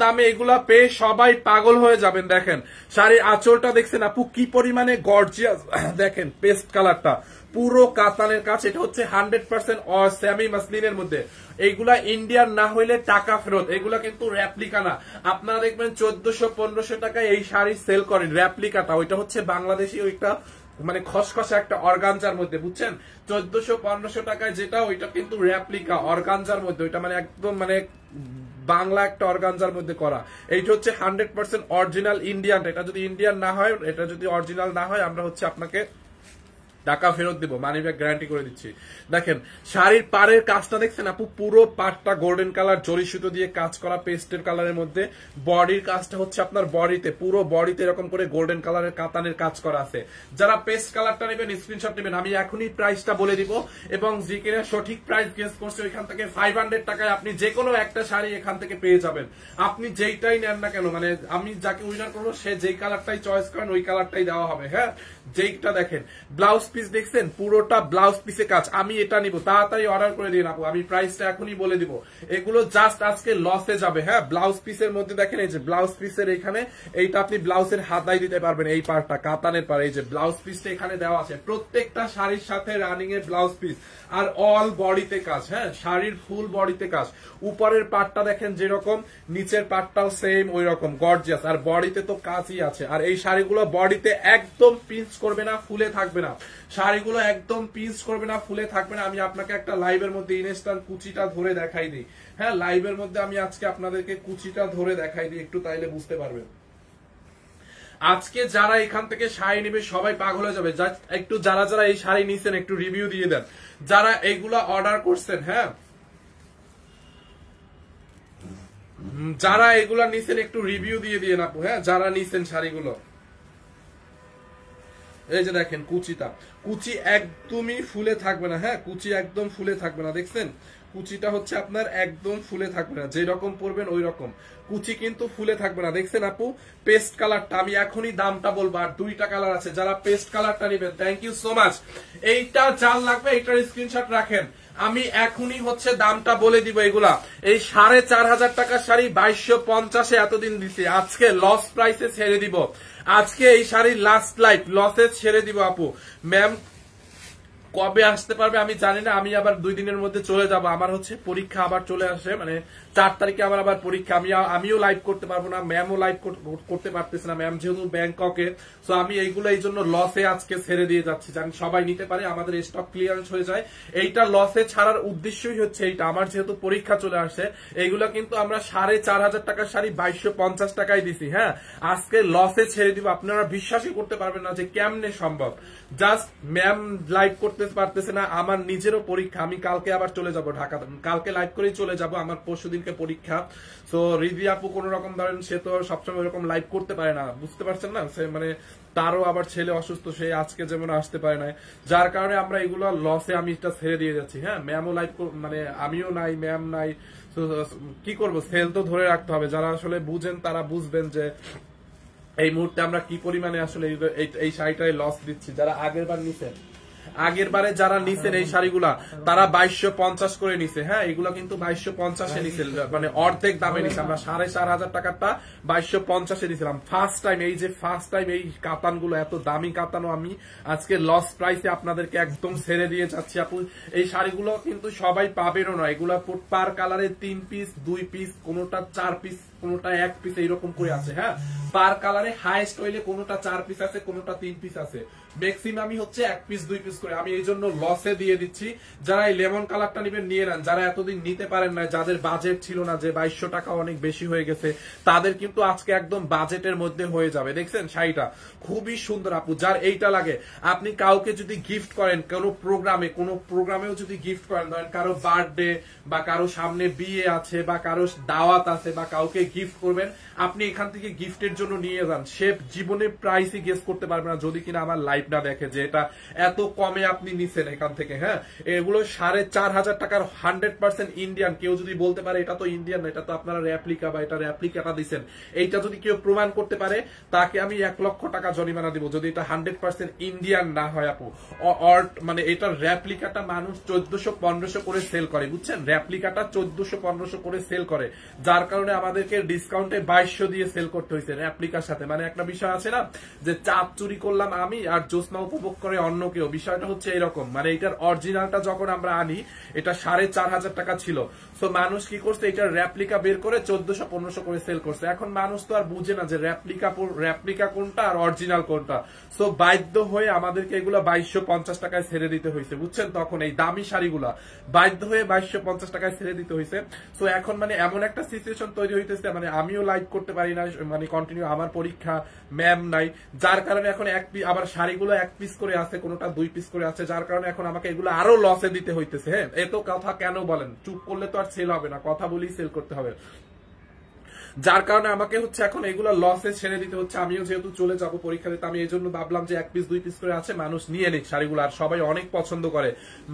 দামে এগুলা পেয়ে সবাই পাগল হয়ে যাবেন। দেখেন শাড়ির আঁচলটা দেখছেন আপু কি পরিমানে গর্জিয়াস, দেখেন পেস্ট কালারটা, পুরো কাতানের কাজ। এটা হচ্ছে 100% সেমি মাসলিনের মধ্যে। এইগুলা ইন্ডিয়ান না হইলে টাকা ফেরত, এগুলা কিন্তু রেপ্লিকা না। আপনারা দেখবেন 1400-1500 টাকায় এই শাড়ি সেল করেন, রেপ্লিকাটা ওইটা হচ্ছে বাংলাদেশি, ওইটা মানে খসখসে একটা অর্গানজার মধ্যে, বুঝছেন? 1400-1500 টাকায় যেটা, ওইটা কিন্তু রেপ্লিকা অর্গানজার মধ্যে, ওইটা মানে একদম মানে বাংলা একটা অর্গানজার মধ্যে করা। এইটা হচ্ছে 100% অরিজিনাল ইন্ডিয়ান। এটা যদি ইন্ডিয়ান না হয়, এটা যদি অরিজিনাল না হয়, আমরা হচ্ছে আপনাকে টাকা ফেরত দিব, মানি ব্যাক গ্যারান্টি করে দিচ্ছি। দেখেন শাড়ির পাড়ের কাজটা দেখছেন আপু, পুরো পাড়টা গোল্ডেন কালার জরি সুতো দিয়ে কাজ করা পেস্টের কালারের মধ্যে। বডির কাজটা হচ্ছে আপনার বডিতে, পুরো বডিতে এরকম করে গোল্ডেন কালারের কাতানের কাজ করা আছে। যারা পেস্ট কালারটা নেবেন স্ক্রিনশট নেবেন, আমি এখনই প্রাইসটা বলে দিব, এবং যে কিনা সঠিক প্রাইস গেস করছে ওইখান থেকে 500 টাকায় আপনি যে কোনো একটা শাড়ি এখান থেকে পেয়ে যাবেন। আপনি যেইটাই নেন না কেন, মানে আমি যাকে উইনার করবো সে যেই কালারটাই চয়েস করেন ওই কালারটাই দেওয়া হবে। হ্যাঁ, যেইটা দেখেন ব্লাউজ পিস দেখছেন, পুরোটা ব্লাউজ পিসে কাজ। আমি এটা নিব, তাড়াতাড়ি অর্ডার করে দিন আপু, আমি প্রাইসটা এখনই বলে দিব। এগুলো জাস্ট আজকে লসে যাবে। হ্যাঁ, ব্লাউজ পিসের মধ্যে দেখেন এই যে ব্লাউজ পিসের এখানে এইটা আপনি ব্লাউজের হাতায় দিতে পারবেন, এই পার্টটা কাতানের পার, এই যে ব্লাউজ পিসটা এখানে দেওয়া আছে। প্রত্যেকটা শাড়ির সাথে রানিং এর ব্লাউজ পিস আর অল বডিতে কাজ। হ্যাঁ, শাড়ির ফুল বডিতে কাজ। উপরের পার্টটা দেখেন যেরকম, নিচের পার্টটাও সেম ওই রকম গর্জিয়াস, আর বডিতে তো কাজই আছে। আর এই শাড়িগুলো বডিতে একদম পিঞ্চ করবে না, ফুলে থাকবে না। শাড়িগুলো একদম পিঞ্চ করবে না, ফুলে থাকবে না। আমি আপনাকে একটা লাইভের মধ্যে ইনস্ট্যান্ট কুচিটা ধরে দেখাই দিই। হ্যাঁ, লাইভের মধ্যে আমি আজকে আপনাদেরকে কুচিটা ধরে দেখাই দিই, একটু তাইলে বুঝতে পারবেন। আজকে যারা এখান থেকে শাড়ি নেবে সবাই পাগল হয়ে যাবে। একটু যারা যারা এই শাড়ি নিছেন একটু রিভিউ দিয়ে দেন, যারা এইগুলা অর্ডার করছেন। হ্যাঁ, যারা এগুলা নিছেন একটু রিভিউ দিয়ে দিয়ে আপু। হ্যাঁ, যারা নিছেন শাড়িগুলো, এই যে দেখেন কুচিটা, কুচি একদমই ফুলে থাকবে না। হ্যাঁ, কুচি একদম ফুলে থাকবে না, দেখছেন কুচিটা হচ্ছে আপনার একদম ফুলে থাকবে না, যে রকম পরবেন ওই রকম কুচি কিন্তু ফুলে থাকবে না। দেখছেন আপু, পেস্ট কালারটা আমি এখনই দামটা বলবো, আর দুইটা কালার আছে। যারা পেস্ট কালারটা নেবেন থ্যাংক ইউ সো মাচ। এইটা যার লাগবে এইটার স্ক্রিনশট রাখেন, আমি এখনই হচ্ছে দামটা বলে দিব। এগুলা এই 4500 টাকার শাড়ি 2250 এতদিন দিছি, আজকে লস প্রাইসে ছেড়ে দিব। আজকে এই শাড়ির লাস্ট লাইফ লসে ছেড়ে দিব আপু। ম্যাম কবে আসতে পারবে আমি জানি না, আমি আবার 2 দিনের মধ্যে চলে যাব। আমার হচ্ছে পরীক্ষা আবার চলে আসে, মানে 4 তারিখে আবার পরীক্ষা। আমিও লাইভ করতে পারবো না, ম্যামও লাইভ করতে পারতেছে না, ম্যাম যেহেতু ব্যাংককে। সো আমি এইগুলো এই জন্য লসে আজকে ছেড়ে দিয়ে যাচ্ছি, জানি সবাই নিতে পারে, আমাদের স্টক ক্লিয়ারেন্স হয়ে যায়। এইটা লসে ছাড়ার উদ্দেশ্যই হচ্ছে এইটা, আমার যেহেতু পরীক্ষা চলে আসে। এইগুলা কিন্তু আমরা 4500 টাকার শাড়ি 2250 টাকায় দিছি। হ্যাঁ, আজকে লসে ছেড়ে দিব। আপনারা বিশ্বাসই করতে পারবেন না যে কেমনে সম্ভব। জাস্ট ম্যাম লাইভ করতে পারতেছে না, আমার নিজেরও পরীক্ষা। আমি কালকে আবার চলে যাব ঢাকা, কালকে লাইভ করেই চলে যাব, আমার পরশুদিনকে পরীক্ষা। সো রিদি আপু কোন রকম ধরেন সে তো সবসময় এরকম লাইভ করতে পারে না, বুঝতে পারছেন না, সে মানে তারও আবার ছেলে অসুস্থ, সে আজকে যেমন আসতে পারে না, যার কারণে আমরা এগুলো লসে আমি এটা ছেড়ে দিয়ে যাচ্ছি। হ্যাঁ, ম্যামও লাইভ, মানে আমিও নাই, ম্যাম নাই, কি করবো, সেল তো ধরে রাখতে হবে। যারা আসলে বুঝেন তারা বুঝবেন যে এই মুহূর্তে আমরা কি পরিমাণে আসলে এই শাড়িটাই লস দিচ্ছি। যারা আগের বারে যারা নিছেন এই শাড়িগুলা তারা 2250 করে নিছে। হ্যাঁ, এগুলা কিন্তু 2250 নিছে, মানে অর্ধেক দামে নিছে। আমরা 4500 টাকাটা 2250 নিছিলাম ফার্স্ট টাইম। ফার্স্ট টাইম এই কাতানগুলো, এত দামি কাতানো আমি আজকে লস প্রাইসে আপনাদেরকে একদম ছেড়ে দিয়ে যাচ্ছি আপু। এই শাড়িগুলো কিন্তু সবাই পাবেনও না, এগুলা পার কালারে 3 পিস 2 পিস, কোনোটা 4 পিস, কোনোটা 1 পিস, এইরকম করে আছে। হ্যাঁ, পার কালারে হাইস্ট হইলে কোনোটা 4 পিস আছে, কোনোটা 3 পিস আছে, ম্যাক্সিমামই হচ্ছে 1 পিস 2 পিস করে। আমি এই জন্য লসে দিয়ে দিচ্ছি। যারা এই লেমন কালারটা নেবেন নিয়ে নেন, যারা এতদিন নিতে পারেন না, যাদের বাজেট ছিল না, যে 2200 টাকা অনেক বেশি হয়ে গেছে, তাদের কিন্তু আজকে একদম বাজেটের মধ্যে হয়ে যাবে। দেখছেন শাড়িটা খুবই সুন্দর আপু, যার এইটা লাগে আপনি কাউকে যদি গিফট করেন, কোনো প্রোগ্রামেও যদি গিফট করেন, ধরেন কারো বার্থডে বা কারো সামনে বিয়ে আছে বা কারো দাওয়াত আছে বা কাউকে গিফট করবেন, আপনি এখান থেকে গিফটের জন্য নিয়ে যান। সে জীবনে প্রাইসই গেস করতে পারবে না যদি কিনা আমার লাইভ না দেখে যে এটা এত কমে আপনি নিছেন এখান থেকে। হ্যাঁ, এগুলো 4500 টাকার 100% ইন্ডিয়ান। কেউ যদি বলতে পারে এটা তো ইন্ডিয়ান না, এটা তো আপনারা রেপ্লিকা বা এটা রেপ্লিকাটা দিচ্ছেন, এইটা যদি কেউ প্রমাণ করতে পারে তাকে আমি 1 লক্ষ টাকা জরিমানা দিব, যদি এটা 100% ইন্ডিয়ান না হয় আপু। মানে এটার রেপ্লিকাটা মানুষ 1400-1500 করে সেল করে, বুঝছেন, রেপ্লিকাটা 1400-1500 করে সেল করে, যার কারণে আমাদেরকে ডিসকাউন্টে 2200 দিয়ে সেল করতে হয়েছে রেপ্লিকার সাথে। মানে একটা বিষয় আছে না যে চাপ চুরি করলাম আমি আর জ্যোৎস্না উপভোগ করে অন্য কেউ, বিষয়টা হচ্ছে এরকম। মানে এটার অরিজিনালটা যখন আমরা আনি এটা 4500 টাকা ছিল, সো মানুষ কি করছে, এটার রেপ্লিকা বের করে 1400-1500 করে সেল করছে। এখন মানুষ তো আর বুঝে না যে রেপ্লিকা কোনটা আর অরিজিনাল কোনটা, সো বাধ্য হয়ে আমাদেরকে এগুলো 2250 টাকায় ছেড়ে দিতে হয়েছে, বুঝছেন। তখন এই দামি শাড়িগুলা বাধ্য হয়ে 2250 টাকায় ছেড়ে দিতে হয়েছে। সো এখন মানে এমন একটা সিচুয়েশন তৈরি হইতেছে হয়েছে, মানে আমিও লাইভ করতে পারি না, মানে কন্টিনিউ আমার পরীক্ষা, ম্যাম নাই, যার কারণে এখন আবার শাড়িগুলো 1 পিস করে আছে, কোনোটা 2 পিস করে আছে, যার কারণে এখন আমাকে এগুলো আরো লসে দিতে হইতেছে। হ্যাঁ, এত কথা কেন বলেন? চুপ করলে তো আর সেল হবে না, কথা বলেই সেল করতে হবে। যার কারণে আমাকে হচ্ছে এখন এগুলো লসে ছেড়ে দিতে হচ্ছে। আমিও যেহেতু চলে যাব পরীক্ষা দিতে, আমি এই জন্য ভাবলাম যে 1 পিস 2 পিস করে আছে, মানুষ নিয়ে নিক শাড়িগুলো, আর সবাই অনেক পছন্দ করে।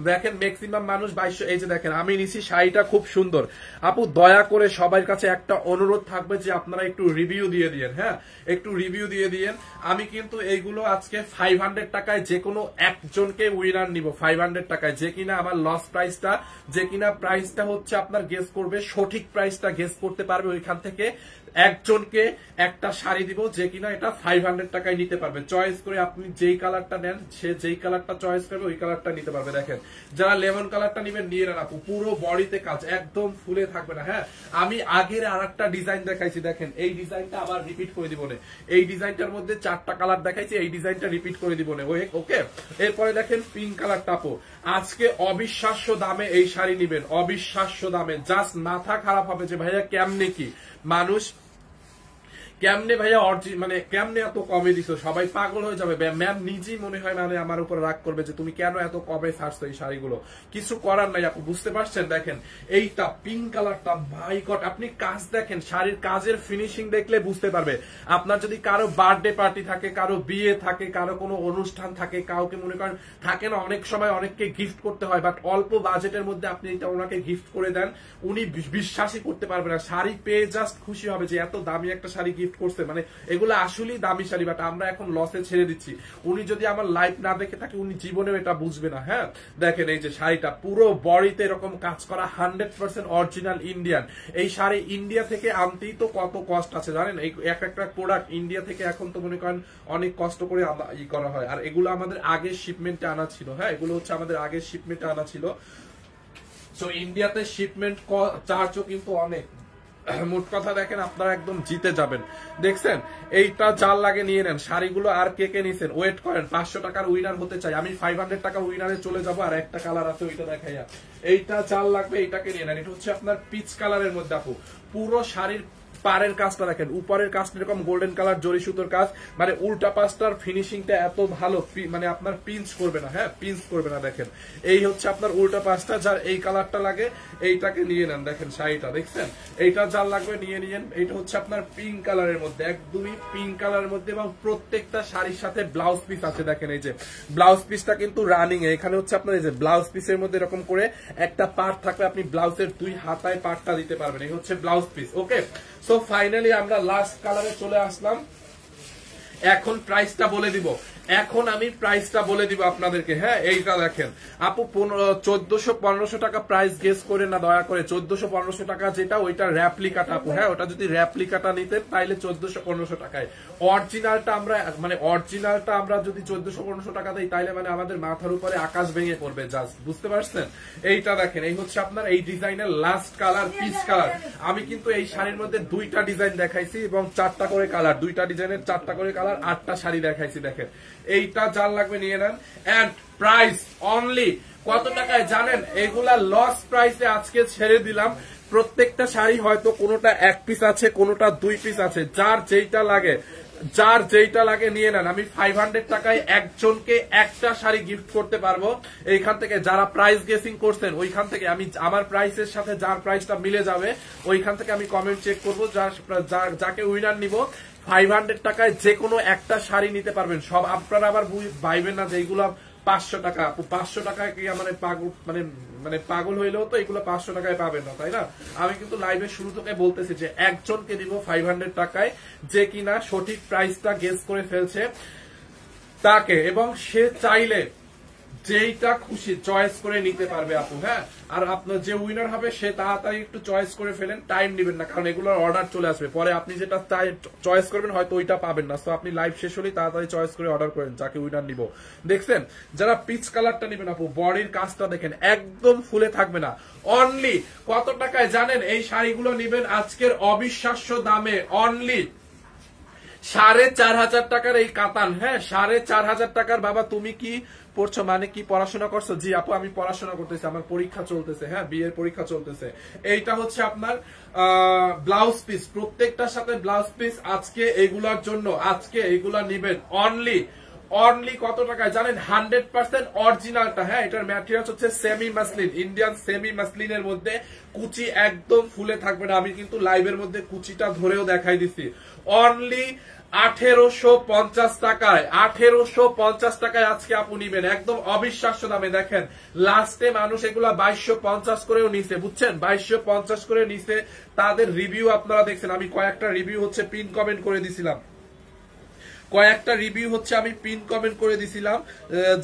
দেখেন ম্যাক্সিমাম মানুষ 2200, এই যে দেখেন আমি নিছি শাড়িটা খুব সুন্দর। আপু দয়া করে সবার কাছে একটা অনুরোধ থাকবে যে আপনারা একটু রিভিউ দিয়ে দিয়েন। হ্যাঁ, একটু রিভিউ দিয়ে দিয়েন। আমি কিন্তু এইগুলো আজকে 500 টাকায় যে কোনো একজনকে উইনার নিব, 500 টাকায়, যে কিনা আমার লস প্রাইসটা, যে কিনা প্রাইসটা হচ্ছে আপনার গেস করবে, সঠিক প্রাইসটা গেস করতে পারবে, ওইখান থেকে একজনকে একটা শাড়ি দিব, যে কিনা এটা 500 টাকায় নিতে পারবে। চয়েস করে আপনি যেই কালারটা নেন, সে যেই কালারটা চয়েস করবে ওই কালারটা নিতে পারবে। দেখেন যারা লেমন কালারটা নিবেন নিয়ে নেন আপু, পুরো বডিতে কাজ, একদম ফুলে থাকবে না। হ্যাঁ, আমি আগের আরেকটা ডিজাইন দেখাইছি, দেখেন এই ডিজাইনটা আবার রিপিট করে দিব না। এই ডিজাইনটার মধ্যে 4টা কালার দেখাইছি, এই ডিজাইনটা রিপিট করে দিব না। ওকে, এরপরে দেখেন পিঙ্ক কালারটা আপু, আজকে অবিশ্বাস্য দামে এই শাড়ি নিবেন, অবিশ্বাস্য দামে, জাস্ট মাথা খারাপ হবে যে ভাইয়া কেমনে কি মানুষ, কেমনে ভাইয়া মানে কেমনে এত কমে দিছো, সবাই পাগল হয়ে যাবে। ম্যাম নিজেই মনে হয় মানে আমার উপর রাগ করবে যে তুমি কেন এত কমে ছাড়ছো এই শাড়িগুলো। কিছু করার নাই আপু, বুঝতে পারছেন? দেখেন এইটা পিঙ্ক কালারটা, ভাই গড, আপনি কাজ দেখেন, শাড়ির কাজের ফিনিশিং দেখলে বুঝতে পারবে। আপনার যদি কারো বার্থডে পার্টি থাকে, কারো বিয়ে থাকে, কারো কোনো অনুষ্ঠান থাকে, কাউকে মনে করেন থাকে না অনেক সময় অনেককে গিফট করতে হয়, বাট অল্প বাজেটের মধ্যে আপনি এটা ওনাকে গিফট করে দেন, উনি বিশ্বাসই করতে পারবে না। শাড়ি পেয়ে জাস্ট খুশি হবে যে এত দামি একটা শাড়ি গিফট করছে, মানে এগুলো আসলেই দামি শাড়ি, বাট আমরা এখন লসে ছেড়ে দিচ্ছি। উনি যদি আমার লাইভ না দেখে থাকে উনি জীবনেও এটা বুঝবে না। হ্যাঁ, দেখেন এই যে শাড়িটা পুরো বডিতে এরকম কাজ করা, 100% অরিজিনাল ইন্ডিয়ান। এই শাড়ি ইন্ডিয়া থেকে আনতেই তো কত কষ্ট আছে জানেন, এই একটা প্রোডাক্ট ইন্ডিয়া থেকে এখন তো মনে করেন অনেক কষ্ট করে ই করা হয়, আর এগুলো আমাদের আগের শিপমেন্টে আনা ছিল। হ্যাঁ, এগুলো হচ্ছে আমাদের আগের শিপমেন্টে আনা ছিল। সো ইন্ডিয়াতে শিপমেন্ট চার্জও কিন্তু অনেক। মোট কথা দেখেন আপনারা একদম জিতে যাবেন। দেখছেন এইটা যার লাগে নিয়ে নেন শাড়িগুলো। আর কে কে নিছেন ওয়েট করেন, 500 টাকার উইনার হতে চাই আমি, 500 টাকার উইনারে চলে যাব। আর একটা কালার আছে ওইটা দেখাইয়া, এইটা যার লাগবে এইটাকে নিয়ে নেন। এটা হচ্ছে আপনার পিচ কালারের মধ্যে আপু, পুরো শাড়ির পাড়ের কাজটা দেখেন, উপরের কাজটা এরকম গোল্ডেন কালার জরি সুতোর কাজ, মানে উল্টা পাশটার ফিনিশিংটা এত ভালো, মানে আপনার পিঞ্চ করবে না। হ্যাঁ, পিঞ্চ করবে না। দেখেন এই হচ্ছে আপনার উল্টা পাশটা, যার এই কালারটা লাগে এইটাকে নিয়ে নেন। দেখেন শাড়িটা দেখছেন, এইটা যার লাগবে নিয়ে নিয়েন। এইটা হচ্ছে আপনার পিঙ্ক কালারের মধ্যে, একদমই পিঙ্ক কালারের মধ্যে, এবং প্রত্যেকটা শাড়ির সাথে ব্লাউজ পিস আছে। দেখেন এই যে ব্লাউজ পিসটা কিন্তু রানিং, এখানে হচ্ছে আপনার এই যে ব্লাউজ পিসের মধ্যে এরকম করে একটা পার্ট থাকবে, আপনি ব্লাউজের 2 হাতায় পার্টটা দিতে পারবেন। এই হচ্ছে ব্লাউজ পিস। ওকে, সো ফাইনালি আমরা লাস্ট কালারে চলে আসলাম। এখন প্রাইসটা বলে দিব, এখন আমি প্রাইসটা বলে দিব আপনাদেরকে। হ্যাঁ, এইটা দেখেন আপু 1400-1500 টাকা প্রাইস গেস করে না দয়া করে। 1400-1500 টাকা যেটা, ওইটা র্যাপ্লিকাটা আপু। হ্যাঁ, ওটা যদি র্যাপ্লিকাটা নিতে তাইলে 1400-1500 টাকায়। অরিজিনালটা আমরা মানে অরিজিনালটা আমরা যদি 1400-1500 টাকা দিই তাইলে মানে আমাদের মাথার উপরে আকাশ ভেঙে পড়বে। জাস্ট বুঝতে পারছেন? এইটা দেখেন, এই হচ্ছে আপনার এই ডিজাইনের লাস্ট কালার, পিচ কালার। আমি কিন্তু এই শাড়ির মধ্যে 2টা ডিজাইন দেখাইছি এবং 4টা করে কালার, 2টা ডিজাইনের 4টা করে কালার, 8টা শাড়ি দেখাইছি। দেখেন এইটা যার লাগবে নিয়ে নেন। এন্ড প্রাইস অনলি কত টাকায় জানেন? এগুলা লস প্রাইসে আজকে ছেড়ে দিলাম। প্রত্যেকটা শাড়ি হয়তো কোনোটা 1 পিস আছে, কোনোটা 2 পিস আছে, যার যেইটা লাগে নিয়ে নেন। আমি 500 টাকায় একজনকে একটা শাড়ি গিফট করতে পারবো। এইখান থেকে যারা প্রাইস গেসিং করছেন ওইখান থেকে আমি আমার প্রাইসের সাথে যার প্রাইসটা মিলে যাবে ওইখান থেকে আমি কমেন্ট চেক করবো, যাকে উইনার নিব 500 টাকায় যে কোনো একটা শাড়ি নিতে পারবেন। সব আপনারা আবার ভাইবেন না যে এইগুলো 500 টাকা। 500 টাকায় কি মানে পাগল হইলেও তো এগুলো 500 টাকায় পাবেন না, তাই না? আমি কিন্তু লাইভের শুরু থেকে বলতেছি যে একজনকে দিব 500 টাকায়, যে কিনা সঠিক প্রাইসটা গেস করে ফেলছে তাকে, এবং সে চাইলে যেইটা খুশি চয়েস করে নিতে পারবে আপু। হ্যাঁ, আর আপনার যে উইনার হবে সে তাড়াতাড়ি একটু চয়েস করে ফেলেন, টাইম নেবেন না, কারণ এগুলোর অর্ডার চলে আসবে পরে। আপনি যেটা চয়েস করবেন হয়তো ওইটা পাবেন না, তো আপনি লাইভ শেষ হলেই তাড়াতাড়ি চয়েস করে অর্ডার করেন যাকে উইনার নিব। দেখছেন যারা পিচ কালারটা নেবেন আপু, বডির কাজটা দেখেন একদম ফুলে থাকবে না। অনলি কত টাকায় জানেন? এই শাড়িগুলো নেবেন আজকের অবিশ্বাস্য দামে, অনলি 4500 টাকার এই কাতান। হ্যাঁ, 4500 টাকার। বাবা তুমি কি পড়ছো মানে কি পড়াশোনা করছো? জি আপু আমি পড়াশোনা করতেছি, আমার পরীক্ষা চলতেছে, হ্যাঁ বিয়ের পরীক্ষা চলতেছে। এইটা হচ্ছে আপনার ব্লাউজ পিস, প্রত্যেকটার সাথে ব্লাউজ পিস। আজকে এগুলার জন্য আজকে এগুলা নিবেন অনলি কত টাকায় জানেন? 100% অরিজিনালটা। হ্যাঁ এটার ম্যাটেরিয়াল হচ্ছে সেমি মাসলিন, ইন্ডিয়ান সেমি মাসলিনের মধ্যে কুচি একদম ফুলে থাকবে না। আমি কিন্তু লাইভের মধ্যে কুচিটা ধরেও দেখাই দিছি। অনলি 1850 টাকায়, 1850 টাকায় আজকে আপু নিবেন একদম অবিশ্বাস্য দামে। দেখেন লাস্টে মানুষ এগুলা 2250 করেও নিছে, বুঝছেন? 2250 করে নিছে। তাদের রিভিউ আপনারা দেখছেন, আমি কয়েকটা রিভিউ হচ্ছে পিন কমেন্ট করে দিছিলাম,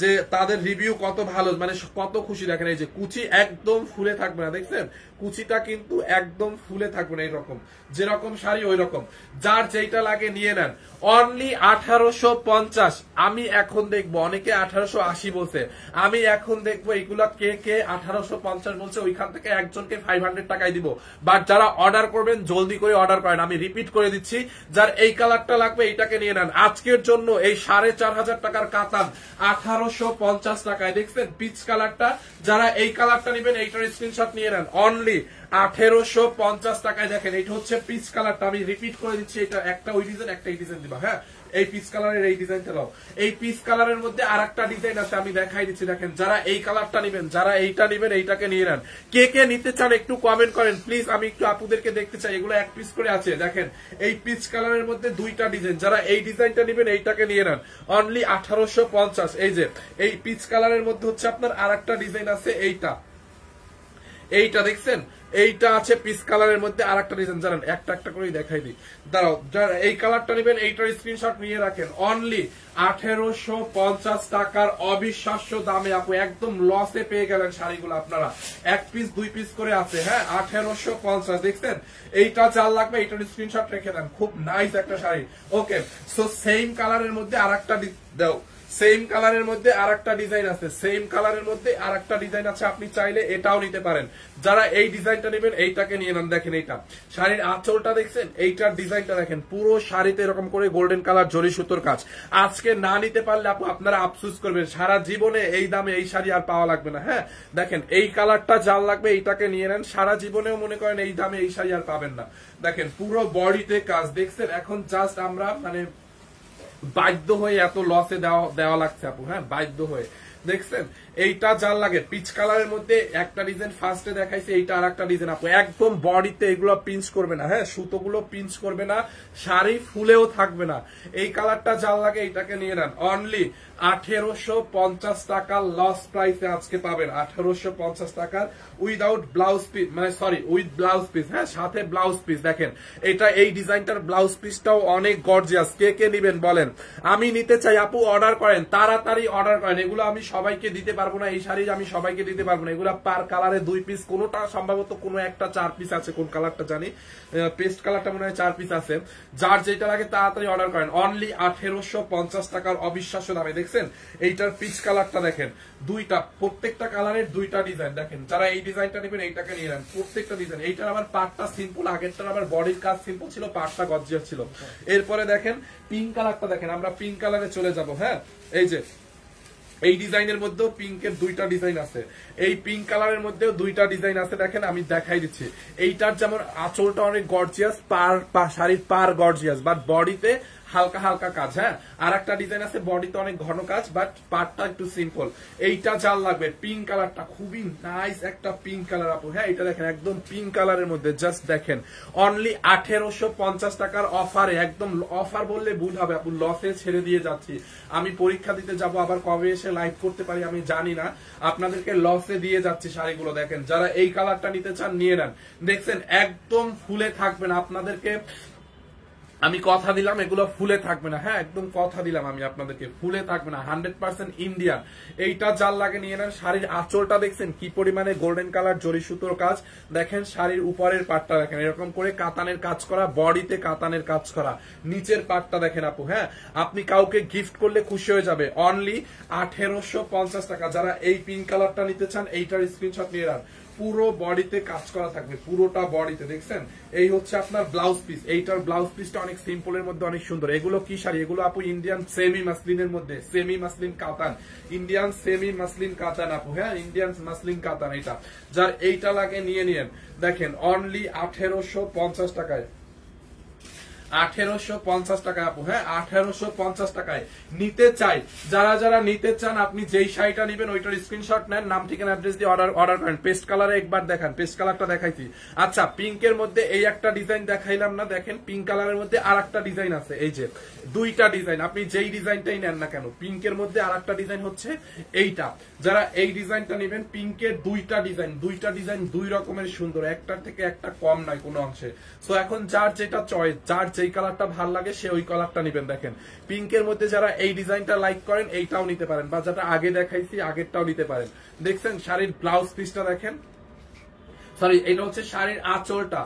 যে তাদের রিভিউ কত ভালো, মানে কত খুশি। দেখেন এই যে কুচি একদম ফুলে থাকবে না, দেখছেন? কুচিটা কিন্তু একদম ফুলে থাকবে না, এইরকম যেরকম শাড়ি ওই রকম। যার যেটা লাগে নিয়ে নেন। অনলি 1850। আমি এখন দেখবো অনেকে 1880 বলছে, আমি এখন দেখবো এগুলা কে কে 1850 বলছে, ওইখান থেকে একজনকে 500 টাকায় দিব। বাট যারা অর্ডার করবেন জলদি করে অর্ডার করেন। আমি রিপিট করে দিচ্ছি, যার এই কালারটা লাগবে এইটাকে নিয়ে নেন। আজকের জন্য এই 4500 টাকার কাতান 1850 টাকায়। দেখছেন পিচ কালারটা? যারা এই কালারটা নেবেন এইটার স্ক্রিনশট নিয়ে নেন। অনলি 1850 টাকায়। দেখেন এটা হচ্ছে পিচ কালারটা, আমি রিপিট করে দিচ্ছি, এটা একটা ওই ডিজাইন একটা এই ডিজাইন দিবা। হ্যাঁ এই পিচ কালারের এই ডিজাইনটা দাও। এই পিচ কালারের মধ্যে আর একটা ডিজাইন আছে, আমি দেখাই দিচ্ছি। দেখেন যারা এই কালারটা নেবেন, যারা এইটা নেবেন এইটাকে নিয়ে নেন। কে কে নিতে চান একটু কমেন্ট করেন প্লিজ, আমি একটু আপুদেরকে দেখতে চাই। এগুলো এক পিস করে আছে। দেখেন এই পিচ কালারের মধ্যে দুইটা ডিজাইন, যারা এই ডিজাইনটা নেবেন এইটাকে নিয়ে নেন। অনলি 1850। এই যে এই পিচ কালারের মধ্যে হচ্ছে আপনার আর একটা ডিজাইন আছে, এইটা দেখছেন? এইটা আছে পিস কালারের মধ্যে আর একটা ডিজাইন। জানেন একটা একটা করেই দেখাই দিই, দাঁড়াও। যারা এই কালারটা নেবেন এইটার স্ক্রিনশট নিয়ে রাখেন। অনলি 1850 টাকার অবিশ্বাস্য দামে আপু একদম লসে পেয়ে গেলেন শাড়িগুলো আপনারা। এক পিস দুই পিস করে আছে। হ্যাঁ 1850 দেখছেন? এইটা যার লাগবে এইটার স্ক্রিনশট রেখে দেন। খুব নাইস একটা শাড়ি। ওকে সো সেম কালারের মধ্যে আর একটা দাও, সেম কালারের মধ্যে আর একটা ডিজাইন আছে, সেম কালারের মধ্যে আর একটা ডিজাইন আছে, আপনি চাইলে এটাও নিতে পারেন। যারা এই ডিজাইনটা নেবেন এইটাকে নিয়ে নেন। দেখেন এইটা শাড়ির আঁচলটা দেখছেন, এইটার ডিজাইনটা দেখেন, পুরো শাড়িতে এরকম করে গোল্ডেন কালার জরি সুতোর কাজ। আজকে না নিতে পারলে আপু আপনারা আফসোস করবেন, সারা জীবনে এই দামে এই শাড়ি আর পাওয়া লাগবে না। হ্যাঁ দেখেন এই কালারটা যার লাগবে এইটাকে নিয়ে নেন। সারা জীবনেও মনে করেন এই দামে এই শাড়ি আর পাবেন না। দেখেন পুরো বডিতে কাজ দেখছেন। এখন জাস্ট আমরা মানে বাধ্য হয়ে এত লসে দেওয়া লাগছে আপু। হ্যাঁ বাধ্য হয়ে। দেখছেন এইটা যার লাগে পিচ কালারের মধ্যে একটা ডিজাইন ফার্স্টে দেখাইছে, এইটা আর একটা ডিজাইন আপু। একদম বডিতে এগুলো পিঞ্চ করবে না। হ্যাঁ সুতোগুলো পিঞ্চ করবে না, শাড়ি ফুলেও থাকবে না। এই কালারটা যার লাগে এইটাকে নিয়ে নেন। অনলি 1850 টাকার লস প্রাইসে আজকে পাবেন। 1850 টাকার উইদাউট ব্লাউজ পিস, মানে সরি উইথ ব্লাউজ পিস। হ্যাঁ সাথে ব্লাউজ পিস। দেখেন এটা এই ডিজাইনটার ব্লাউজ পিসটাও অনেক গর্জিয়াস। কে কে নিবেন বলেন? আমি নিতে চাই আপু, অর্ডার করেন, তাড়াতাড়ি অর্ডার করেন। এগুলো আমি সবাইকে দিতে পারবো না, এই শাড়ি আমি সবাইকে দিতে পারবো না। এগুলো পার কালারে 2 পিস, কোনোটা সম্ভবত কোনো একটা 4 পিস আছে। কোন কালারটা জানি, পেস্ট কালারটা মনে হয় 4 পিস আছে। যার যেটা লাগে তাড়াতাড়ি অর্ডার করেন। অনলি 1850 টাকার অবিশ্বাস্য দামে। দেখছেন এইটার পিচ কালারটা দেখেন, দুইটা, প্রত্যেকটা কালারের দুইটা ডিজাইন। দেখেন যারা এই ডিজাইনটা নেবেন এইটাকে নিয়ে নেন। প্রত্যেকটা ডিজাইন, এইটার আবার পার্টটা সিম্পল, আগেরটার আবার বডির কাজ সিম্পল ছিল, পার্টটা গর্জিয়াস ছিল। এরপরে দেখেন পিঙ্ক কালারটা দেখেন, আমরা পিঙ্ক কালারে চলে যাব। হ্যাঁ এই যে এই ডিজাইনের মধ্যেও পিঙ্কের দুইটা ডিজাইন আছে, এই পিঙ্ক কালারের মধ্যেও দুইটা ডিজাইন আছে। দেখেন আমি দেখাই দিচ্ছি। এইটার যেমন আঁচলটা অনেক গর্জিয়াস, শাড়ির পার গর্জিয়াস, বাট বডিতে হালকা হালকা কাজ। হ্যাঁ আর একটা ডিজাইন আছে বডিতে অনেক ঘন কাজ, বাট পার্টটা একটু সিম্পল। এইটা যার লাগবে পিঙ্ক কালারটা, খুবই নাইস একটা পিঙ্ক কালার আপু। হ্যাঁ এটা দেখেন একদম পিঙ্ক কালারের মধ্যে, জাস্ট দেখেন। অনলি 1850 টাকার অফারে, একদম অফার বললে ভুল হবে আপু, লসে ছেড়ে দিয়ে যাচ্ছি। আমি পরীক্ষা দিতে যাব, আবার কবে এসে লাইভ করতে পারি আমি জানি না, আপনাদেরকে লসে দিয়ে যাচ্ছি শাড়িগুলো। দেখেন যারা এই কালারটা নিতে চান নিয়ে নেন। দেখছেন একদম ফুলে থাকবে না, আপনাদেরকে আমি কথা দিলাম এগুলো ফুলে থাকবে না। হ্যাঁ একদম কথা দিলাম আমি আপনাদেরকে, ফুলে থাকবে না, 100% ইন্ডিয়ান। এইটা যার লাগে নিয়ে নেন। শাড়ির আঁচলটা দেখছেন কি পরিমাণে গোল্ডেন কালার জরি সুতোর কাজ। দেখেন শাড়ির উপরের পাটটা দেখেন এরকম করে কাতানের কাজ করা, বডিতে কাতানের কাজ করা, নিচের পাটটা দেখেন আপু। হ্যাঁ আপনি কাউকে গিফট করলে খুশি হয়ে যাবে। অনলি 1850 টাকা। যারা এই পিঙ্ক কালারটা নিতে চান এইটার স্ক্রিনশট নিয়ে নেন। পুরো বডিতে কাজ করা থাকবে, পুরোটা বডিতে। দেখছেন এই হচ্ছে আপনার ব্লাউজ পিস, এইটার ব্লাউজ পিসটা অনেক সিম্পলের মধ্যে অনেক সুন্দর। এগুলো কি শাড়ি? এগুলো আপু ইন্ডিয়ান সেমি মাসলিনের মধ্যে, সেমি মাসলিন কাতান, ইন্ডিয়ান সেমি মাসলিন কাতান আপু, হ্যাঁ ইন্ডিয়ান মাসলিন কাতান। এটা যার এইটা লাগে নিয়ে নিয়েন। দেখেন অনলি 1850 টাকায়, 1850 টাকা আপু, হ্যাঁ 1850 টাকায় নিতে চাই। যারা যারা নিতে চান আপনি যেই শাড়িটা নেবেন ওইটার স্ক্রিনশট নেন, নাম ঠিকানা অ্যাড্রেস দিয়ে অর্ডার করেন। পেস্ট কালারে একবার দেখান, পেস্ট কালারটা দেখাইছি। আচ্ছা পিঙ্কের মধ্যে এই একটা ডিজাইন দেখাইলাম না, দেখেন পিঙ্ক কালারের মধ্যে আর একটা ডিজাইন আছে, এই যে দুইটা ডিজাইন, আপনি যেই ডিজাইনটাই নেন না কেন। পিঙ্কের মধ্যে আর একটা ডিজাইন হচ্ছে এইটা, যারা এই ডিজাইনটা নেবেন পিঙ্কের দুইটা ডিজাইন দুই রকমের সুন্দর, একটার থেকে একটা কম নাই কোনো অংশে। সো এখন যার যেটা চয়েস, যার যেই কালারটা ভালো লাগে সে ওই কালারটা নেবেন। দেখেন পিঙ্কের মধ্যে যারা এই ডিজাইনটা লাইক করেন এইটাও নিতে পারেন, বা যেটা আগে দেখাইছি আগেরটাও নিতে পারেন। দেখছেন শাড়ির ব্লাউজ পিসটা দেখেন, সরি এটা হচ্ছে শাড়ির আঁচলটা।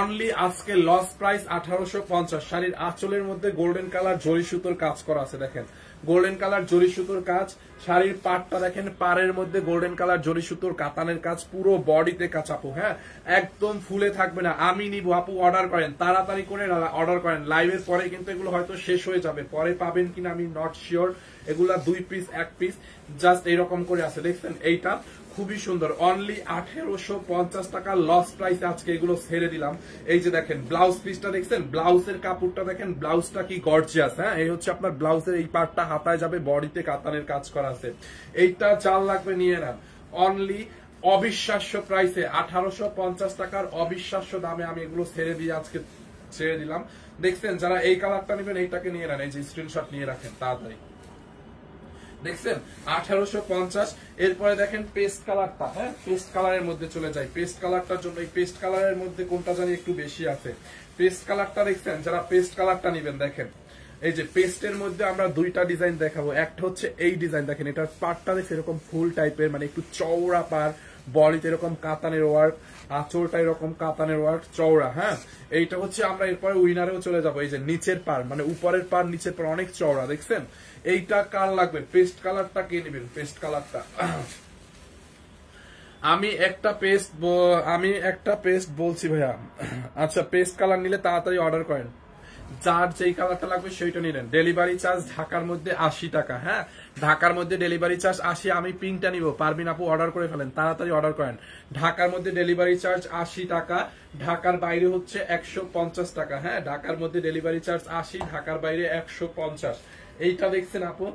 অনলি আজকে লস প্রাইস 1850। শাড়ির আঁচলের মধ্যে গোল্ডেন কালার জরি সুতোর কাজ করা আছে, দেখেন গোল্ডেন কালার জরি সুতোর কাজ। শাড়ির পাড়টা দেখেন, পাড়ের মধ্যে গোল্ডেন কালার জরি সুতোর কাতানের কাজ, পুরো বডিতে কাজ আপু, হ্যাঁ একদম ফুলে থাকবে না। আমি নিব আপু, অর্ডার করেন তাড়াতাড়ি করে, অর্ডার করেন। লাইভের পরে কিন্তু এগুলো হয়তো শেষ হয়ে যাবে, পরে পাবেন কিনা আমি নট শিওর। এগুলা 2 পিস 1 পিস জাস্ট এইরকম করে আছে। দেখছেন এইটা খুবই সুন্দর, অনলি 1850 টাকা লস প্রাইস আজকে এগুলো ছেড়ে দিলাম। এই যে দেখেন ব্লাউজ পিসটা দেখছেন, ব্লাউজের কাপড়টা দেখেন, ব্লাউজটা কি গর্জিয়াস, হ্যাঁ এই হচ্ছে আপনার ব্লাউজের এই পার্টটা হাতায় যাবে, বডিতে কাতানের কাজ করা আছে। এইটা চাল লাগবে নিয়ে নেন, অনলি অবিশ্বাস্য প্রাইসে 1850 টাকার অবিশ্বাস্য দামে আমি এগুলো ছেড়ে দিয়ে আজকে ছেড়ে দিলাম। দেখছেন যারা এই কালারটা নেবেন এইটাকে নিয়ে নেন, এই যে স্ক্রিনশট নিয়ে রাখেন তাড়াতাড়ি। দেখছেন 1850। এরপরে দেখেন পেস্ট কালারটা, হ্যাঁ পেস্ট কালারের মধ্যে চলে যায়। পেস্ট কালারটার জন্য এই পেস্ট কালারের মধ্যে কোনটা জানি একটু বেশি আছে। পেস্ট কালারটা দেখছেন, যারা পেস্ট কালারটা নেবেন দেখেন এই যে পেস্টের মধ্যে আমরা দুইটা ডিজাইন দেখাবো। একটা হচ্ছে এই ডিজাইন, দেখেন এটার পাড়টা দেখছে এরকম ফুল টাইপের, মানে একটু চওড়া পাড়, বডিতে এরকম কাতানের ওয়ার্ক, আঁচলটা এরকম কাতানের ওয়ার্ক চওড়া, হ্যাঁ এইটা হচ্ছে আমরা এরপরে উইনারেও চলে যাবো। এই যে নিচের পাড়, মানে উপরের পাড় নিচের পাড় অনেক চওড়া, দেখছেন এইটা কার লাগবে? পেস্ট কালারটা কে নেবেন? পেস্ট কালারটা আমি একটা পেস্ট বলছি ভাইয়া। আচ্ছা পেস্ট কালার নিলে তাড়াতাড়ি অর্ডার করেন, যার যেই কালারটা লাগবে সেইটা নিলেন। ডেলিভারি চার্জ ঢাকার মধ্যে 80 টাকা, হ্যাঁ ঢাকার মধ্যে ডেলিভারি চার্জ 80। আমি পিঙ্কটা নিব, পারবিন আপু অর্ডার করে ফেলেন, তাড়াতাড়ি অর্ডার করেন। ঢাকার মধ্যে ডেলিভারি চার্জ 80 টাকা, ঢাকার বাইরে হচ্ছে 150 টাকা, হ্যাঁ ঢাকার মধ্যে ডেলিভারি চার্জ 80, ঢাকার বাইরে 150। এইটা দেখছেন আপু,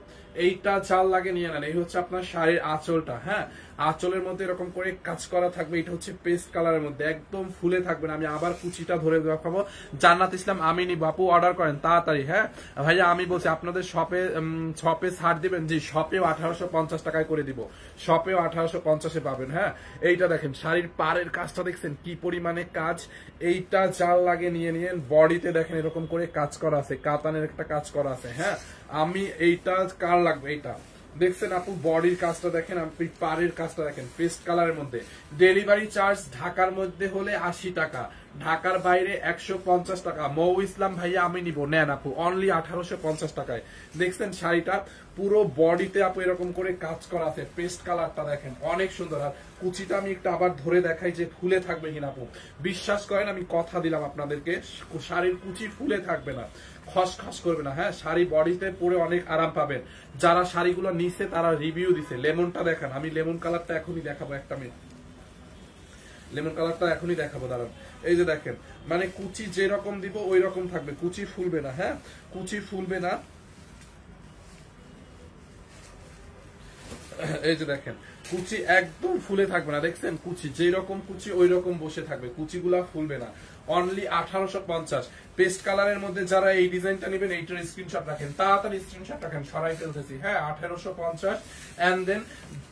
এইটা চাল লাগে নিয়ে নেন। এই হচ্ছে আপনার শাড়ির আঁচলটা, হ্যাঁ আঁচলের মধ্যে এরকম করে কাজ করা থাকবে। এটা হচ্ছে পেস্ট কালারের মধ্যে, একদম ফুলে থাকবে না। আমি আবার কুচিটা ধরে দেখাবো। জান্নাত ইসলাম আমি নিব আপু, অর্ডার করেন তাড়াতাড়ি। হ্যাঁ ভাইয়া আমি বলছি আপনাদের শপে ছাড় দিবেন? জি শপেও 1850 টাকায় করে দিব, শপেও 1850-এ পাবেন। হ্যাঁ এইটা দেখেন শাড়ির পাড়ের কাজটা দেখছেন কি পরিমাণে কাজ। এইটা জাল লাগে নিয়ে নিয়েন। বডিতে দেখেন এরকম করে কাজ করা আছে, কাতানের একটা কাজ করা আছে। হ্যাঁ আমি এইটা কার লাগবে? এইটা দেখছেন আপু, বডির কাজটা দেখেন, আপনি পাড়ের কাজটা দেখেন, পেস্ট কালারের মধ্যে। ডেলিভারি চার্জ ঢাকার মধ্যে হলে 80 টাকা, ঢাকার বাইরে 150 টাকা। মৌ ইসলাম ভাইয়া আমি নিব, নেন আপু অনলি 1850 টাকায়। দেখছেন শাড়িটা পুরো বডিতে আপু এরকম করে কাজ করা আছে। পেস্ট কালারটা দেখেন অনেক সুন্দর। আর কুচিটা আমি একটু আবার ধরে দেখাই যে ফুলে থাকবে কিনা আপু। বিশ্বাস করেন আমি কথা দিলাম আপনাদেরকে, শাড়ির কুচি ফুলে থাকবে না, খসখস করবে না। হ্যাঁ শাড়ি বডিতে পরে অনেক আরাম পাবেন। যারা শাড়িগুলো নিছে তারা রিভিউ দিছে। লেমনটা দেখেন, আমি লেমন কালারটা এখনই দেখাবো, একটা মিনিট, লেমন কালারটা এখনই দেখাবো দাঁড়ান। এই যে দেখেন মানে কুচি যেরকম দিব ওই রকম থাকবে, কুচি ফুলবে না, হ্যাঁ কুচি ফুলবে না। এই যে দেখেন কুচি একদম ফুলে থাকবে না, দেখছেন কুচি যেরকম কুচি ওই রকম বসে থাকবে, কুচিগুলা ফুলবে না। অনলি 1850। পেস্ট কালারের মধ্যে যারা এই ডিজাইনটা নেবেন এইটার স্ক্রিনশট রাখেন, তাড়াতাড়ি স্ক্রিনশট রাখেন, সরাই ফেলতেছি। হ্যাঁ 1850। এন্ড দেন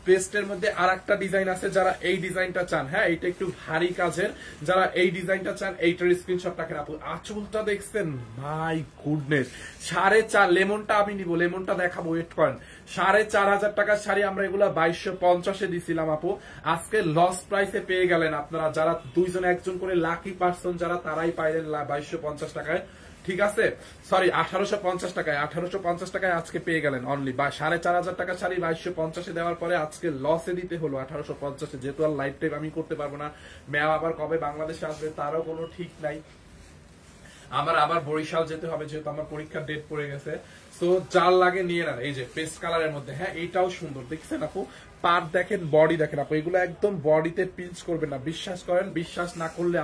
পেস্টের মধ্যে আর একটা ডিজাইন আছে, যারা এই ডিজাইনটা চান, হ্যাঁ এইটা একটু ভারী কাজের, যারা এই ডিজাইনটা চান এইটার স্ক্রিনশট রাখেন। আপু আঁচলটা দেখছেন, মাই গুডনেস, 4.5। লেমনটা আমি নিব, লেমনটা দেখাবো, ওয়েট করেন। 4500 টাকার শাড়ি আমরা এগুলা 2250-এ দিছিলাম আপু, আজকে লস প্রাইসে পেয়ে গেলেন আপনারা। যারা দুইজন একজন করে লাকি পার্সন যারা, তারাই পাইলেন 2250 টাকায়। ঠিক আছে, সরি 1850 টাকায়, 1850 টাকায় আজকে পেয়ে গেলেন অনলি 4500 টাকা শাড়ি 2250 দেওয়ার পরে আজকে লসে দিতে হলো 1850, যেহেতু আর লাইফ টাইম আমি করতে পারবো না। ম্যাম আবার কবে বাংলাদেশে আসবে তারও কোনো ঠিক নাই, আমার আবার বরিশাল যেতে হবে যেহেতু আমার পরীক্ষার ডেট পড়ে গেছে। সো যার লাগে নিয়ে নেন। এই যে পেস্ট কালারের মধ্যে, হ্যাঁ এইটাও সুন্দর, দেখছেন আপু পার দেখেন, বডি দেখেন আপু, এগুলো একদম বডিতে পিঞ্চ করবে না, বিশ্বাস করেন। বিশ্বাস না করলে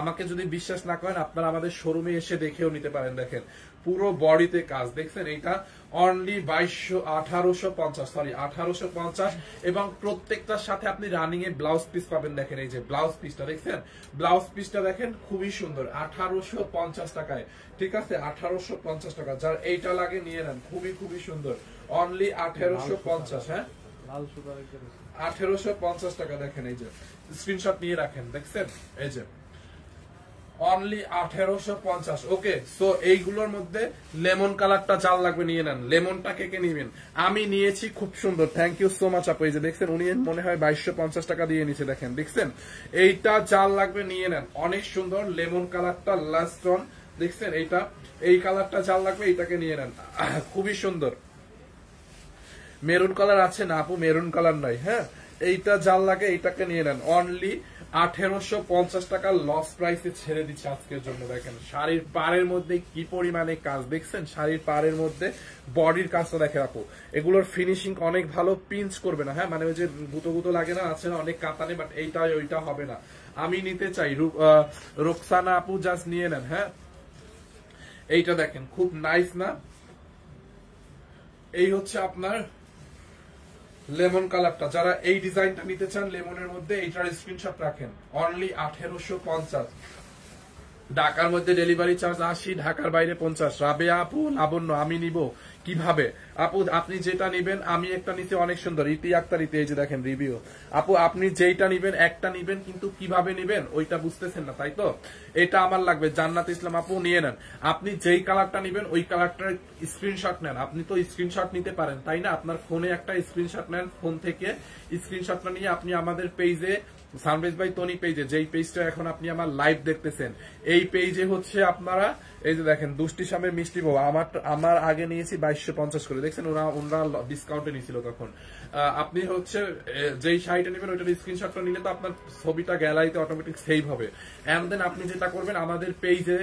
আমাকে যদি বিশ্বাস না করেন আপনারা আমাদের শোরুমে এসে দেখেও নিতে পারেন। দেখেন পুরো বডিতে কাজ, দেখছেন এইটা অনলি 1850 এবং প্রত্যেকটার সাথে আপনি রানিং এ ব্লাউজ পিস পাবেন। দেখেন এই যে ব্লাউজ পিসটা দেখছেন, ব্লাউজ পিসটা দেখেন খুবই সুন্দর 1850 টাকায়, ঠিক আছে 1850 টাকা। যার এইটা লাগে নিয়ে নেন, খুবই খুবই সুন্দর, অনলি 1850। হ্যাঁ 1850 টাকা। দেখেন এই যে স্ক্রিনশট নিয়ে রাখেন, দেখছেন এই যে অনলি 1850। ওকে, সো এইগুলোর মধ্যে লেমন কালারটা যার লাগবে নিয়ে নেন। লেমনটা কে কে নিবেন? আমি নিয়েছি, খুব সুন্দর, থ্যাংক ইউ সো মাচ আপু। এই যে দেখছেন উনি মনে হয় 2250 টাকা দিয়ে নিছে, দেখেন দেখছেন, এইটা যার লাগবে নিয়ে নেন, অনেক সুন্দর লেমন কালারটা লাস্ট অন, দেখছেন এইটা, এই কালারটা যার লাগবে এইটাকে নিয়ে নেন, খুবই সুন্দর। মেরুন কালার আছে না আপু? মেরুন কালার নাই, হ্যাঁ এইটা যার লাগে এইটাকে নিয়ে নেন, অনলি 1850 টাকা লস প্রাইসে ছেড়ে দিচ্ছে আজকের জন্য। দেখেন শাড়ির পাড়ের মধ্যে কি পরিমাণে কাজ, দেখছেন শাড়ির পাড়ের মধ্যে বডির কাজটা দেখে আপু, এগুলোর ফিনিশিং অনেক ভালো, পিঞ্চ করবে না, হ্যাঁ মানে ওই যে গুতো গুতো লাগে না, আছে না অনেক কাতানে, বাট এইটা ওইটা হবে না। আমি নিতে চাই, রোকসানা আপু জাস্ট নিয়ে নেন। হ্যাঁ এইটা দেখেন খুব নাইস না, এই হচ্ছে আপনার লেমন কালারটা। যারা এই ডিজাইনটা নিতে চান লেমনের মধ্যে, এইটার স্ক্রিনশট রাখেন, অনলি 1850। ঢাকার মধ্যে ডেলিভারি চার্জ 80, ঢাকার বাইরে 50। রাবেয়া আপু, লাবণ্য আমি নিব কিভাবে? আপু আপনি যেটা নিবেন, আমি একটা নিতে অনেক সুন্দর, ইতি আক্তার ইতি, এই যে দেখেন রিভিউ। আপু আপনি যেইটা নিবেন একটা নিবেন, কিন্তু কিভাবে নিবেন ওইটা বুঝতেছেন না, তাই তো? এটা আমার লাগবে। জান্নাত ইসলাম আপু নিয়ে নেন, আপনি যেই কালারটা নিবেন ওই কালারটার স্ক্রিনশট নেন। আপনি তো স্ক্রিনশট নিতে পারেন তাই না? আপনার ফোনে একটা স্ক্রিনশট নেন, ফোন থেকে স্ক্রিনশটটা নিয়ে আপনি আমাদের পেজে, সানরাইজ বাই তনি পেজে, যেই পেজটা এখন আপনি আমার লাইভ দেখতেছেন, এই পেজে হচ্ছে আপনারা এই যে দেখেন দুষ্টি সামের মিষ্টি বউ, আমার আগে নিয়েছি 2250 করে, দেখছেন ওনারা ডিসকাউন্টে নিয়েছিল তখন। আপনি হচ্ছে যেই শাড়িটা নেবেন ওইটার স্ক্রিনশটটা নিলে তো আপনার ছবিটা গ্যালারিতে অটোমেটিক সেভ হবে। এন্ড দেন আপনি যেটা করবেন, আমাদের পেজে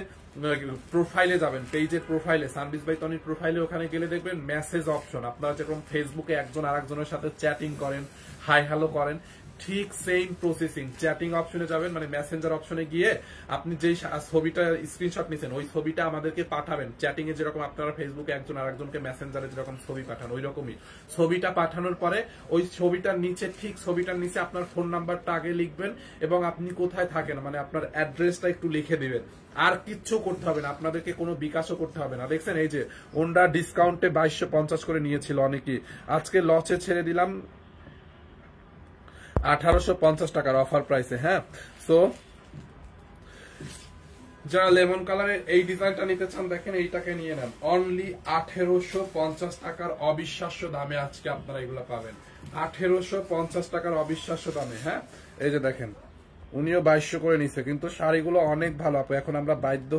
প্রোফাইলে যাবেন, পেজের প্রোফাইলে, সানরাইজ বাই তনির প্রোফাইলে, ওখানে গেলে দেখবেন মেসেজ অপশন। আপনারা যেরকম ফেসবুকে একজন আরেকজনের সাথে চ্যাটিং করেন, হাই হ্যালো করেন, ঠিক সেম প্রসেসিং চ্যাটিং অপশনে যাবেন, মানে মেসেঞ্জার অপশনে গিয়ে আপনি যেই ছবিটা স্ক্রিনশট নিছেন ওই ছবিটা আমাদেরকে পাঠাবেন। চ্যাটিং এ যেরকম আপনারা ফেসবুকে একজন আরেকজনকে মেসেঞ্জারে যেরকম ছবি পাঠান, ওই রকমই ছবিটা পাঠানোর পরে ওই ছবিটার নিচে, ঠিক ছবিটার নিচে আপনার ফোন নাম্বারটা আগে লিখবেন এবং আপনি কোথায় থাকেন মানে আপনার অ্যাড্রেসটা একটু লিখে দিবেন। আর কিচ্ছু করতে হবে না, আপনাদেরকে কোনো বিকাশও করতে হবে না। দেখছেন এই যে ওনরা ডিসকাউন্টে 2250 করে নিয়েছিল অনেকেই, আজকে লসে ছেড়ে দিলাম 1850 টাকার অফার প্রাইসে। হ্যাঁ সো যারা লেমন কালারের এই ডিজাইনটা নিতে চান, দেখেন এইটাকে নিয়ে নেন, অনলি 1850 টাকার অবিশ্বাস্য দামে আজকে আপনারা এগুলো পাবেন, 1850 টাকার অবিশ্বাস্য দামে। হ্যাঁ এই যে দেখেন উনিও 2200 করে নিছে, কিন্তু শাড়িগুলো অনেক ভালো আপু। এখন আমরা বাধ্য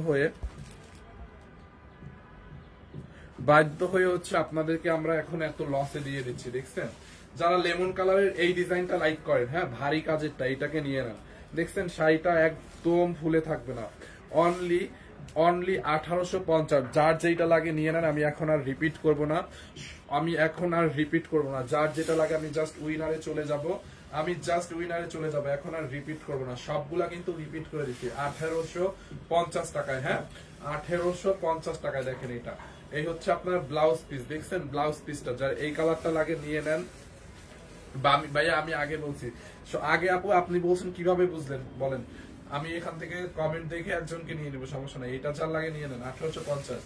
হয়ে হচ্ছে আপনাদেরকে আমরা এখন এত লসে দিয়ে দিচ্ছি, দেখছেন? যারা লেমন কালারের এই ডিজাইনটা লাইক করেন, হ্যাঁ ভারী কাজেরটা, এইটাকে নিয়ে নেন, দেখছেন শাড়িটা একদম ফুলে থাকবে না, অনলি 1850। যার যেটা লাগে নিয়ে নেন, আমি এখন আর রিপিট করব না, যার যেটা লাগে আমি জাস্ট উইনারে চলে যাব, এখন আর রিপিট করব না, সবগুলা কিন্তু রিপিট করে দিচ্ছি 1850 টাকায়। হ্যাঁ 1850 টাকায়। দেখেন এটা, এই হচ্ছে আপনার ব্লাউজ পিস, দেখছেন ব্লাউজ পিসটা, যার এই কালারটা লাগে নিয়ে নেন। ভাইয়া আমি আগে বলছি, আগে আপু আপনি বলছেন কিভাবে বুঝলেন বলেন? আমি এখান থেকে কমেন্ট দেখে একজনকে নিয়ে নেবো, সমস্যা নাই, এটা যার লাগে নিয়ে নেন 1850।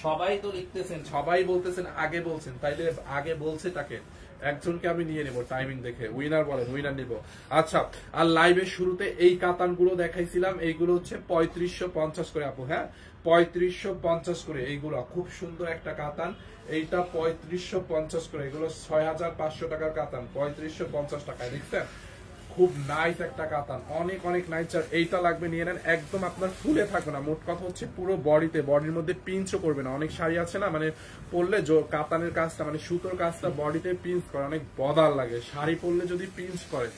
সবাই তো লিখতেছেন, সবাই বলতেছেন আগে বলছেন, তাইলে আগে বলছে তাকে একজনকে আমি নিয়ে নেবো টাইমিং দেখে, উইনার বলেন, উইনার নিব। আচ্ছা, আর লাইভের শুরুতে এই কাতানগুলো দেখাইছিলাম, এইগুলো হচ্ছে 3550 করে আপু। হ্যাঁ 3550 করে, এইগুলো খুব সুন্দর একটা কাতান, এইটা 3550 করে, এগুলো 6500 টাকার কাতান 3550 টাকায়, দেখছেন খুব নাইস একটা কাতান, অনেক অনেক নাইস। আর এইটা লাগবে নিয়ে নেন, একদম আপনার ফুলে থাকবে না। মোট কথা হচ্ছে পুরো বডির মধ্যে পিঞ্চও করবে না। অনেক শাড়ি আছে না মানে পরলে কাতানের কাজটা মানে সুতোর কাজটা বডিতে পিঞ্চ করে, অনেক বদার লাগে। শাড়ি পরলে যদি পিঞ্চ করে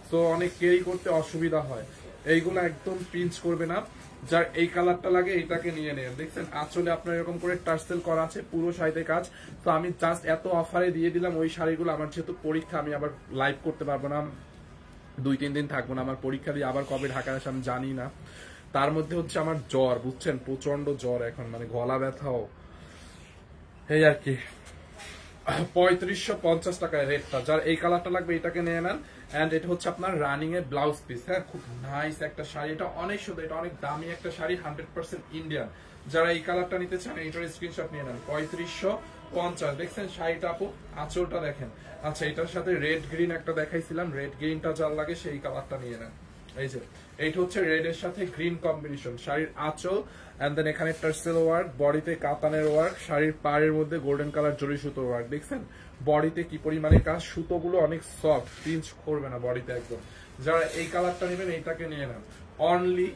তো অনেক ক্যারি করতে অসুবিধা হয়। এইগুলো একদম পিঞ্চ করবে না। যার এই কালারটা লাগে এইটাকে নিয়ে নেন। দেখছেন আঁচলে আপনার এরকম করে টার্সেল করা আছে, পুরো শাড়িতে কাজ। তো আমি জাস্ট এত অফারে দিয়ে দিলাম ওই শাড়িগুলো। আমার যেহেতু পরীক্ষা, আমি আবার লাইভ করতে পারবো না, 2-3 দিন থাকবো না। আমার পরীক্ষা দিয়ে আবার কবে ঢাকায় আসে আমি জানি না। তার মধ্যে হচ্ছে আমার জ্বর, বুঝছেন, প্রচন্ড জ্বর এখন, মানে গলা ব্যথাও এই আর কি। 3550 টাকায় রেটটা। যার এই কালারটা লাগবে এটাকে নিয়ে নেন। এন্ড এটা হচ্ছে আপনার রানিং এর ব্লাউজ পিস। হ্যাঁ, খুব নাইস একটা শাড়ি, এটা অনেক সুন্দর, এটা অনেক দামি একটা শাড়ি, 100% ইন্ডিয়ান। যারা এই কালারটা নিতে চান এটার স্ক্রিনশট নিয়ে নেন। 3550। দেখছেন শাড়িটা আপু, আঁচলটা দেখেন। আচ্ছা, এটার সাথে রেড গ্রিন একটা দেখাইছিলাম, রেড গ্রিনটা যার লাগে সেই কালারটা নিয়ে নেন। এই যে এইটা হচ্ছে রেড এর সাথে গ্রিন কম্বিনেশন, শাড়ির আঁচল এন্ড দেন এখানে টার্সেল ওয়ার্ক, বডিতে কাতানের ওয়ার্ক, শাড়ির পাড়ের মধ্যে গোল্ডেন কালার জরি সুতোর ওয়ার্ক। দেখছেন বডিতে কি পরিমাণে কাজ, সুতোগুলো অনেক সফট, পিঞ্চ করবে না বডিতে একদম। যারা এই কালারটা নেবেন এইটাকে নিয়ে নেন। অনলি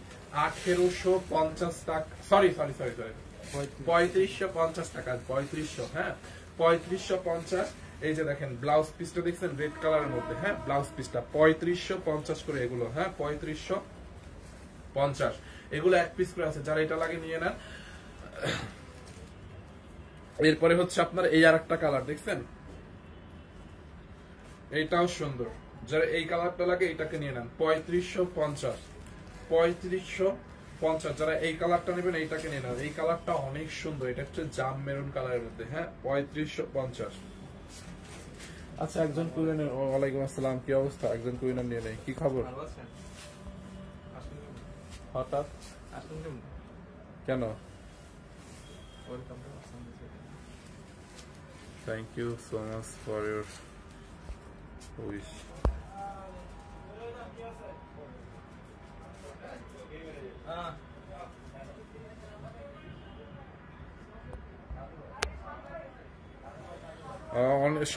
1850 টাকা, সরি 3550 টাকা, 3500। হ্যাঁ 3550। এই যে দেখেন ব্লাউজ পিসটা দেখছেন রেড কালারের মধ্যে। হ্যাঁ ব্লাউজ পিসটা 3550 করে এগুলো। হ্যাঁ 3550 এগুলো এক পিস করে আছে। যারা এটা লাগে নিয়ে নেন। এরপরে হচ্ছে আপনার এই আর একটা কালার দেখছেন, এইটাও সুন্দর। যারা এই কালারটা লাগে এটাকে নিয়ে নেন। 3550। যারা এই কালারটা নেবেন এইটাকে নিয়ে নেন। এই কালারটা অনেক সুন্দর, এটা হচ্ছে জাম মেরুন কালারের মধ্যে। হ্যাঁ 3550। আচ্ছা, একজন কুইনার, ওয়ালাইকুম আসসালাম, কি অবস্থা? একজন কুইনার নিয়ে নেই, কি খবর? হঠাৎ কেন? Thank you so much for your wish.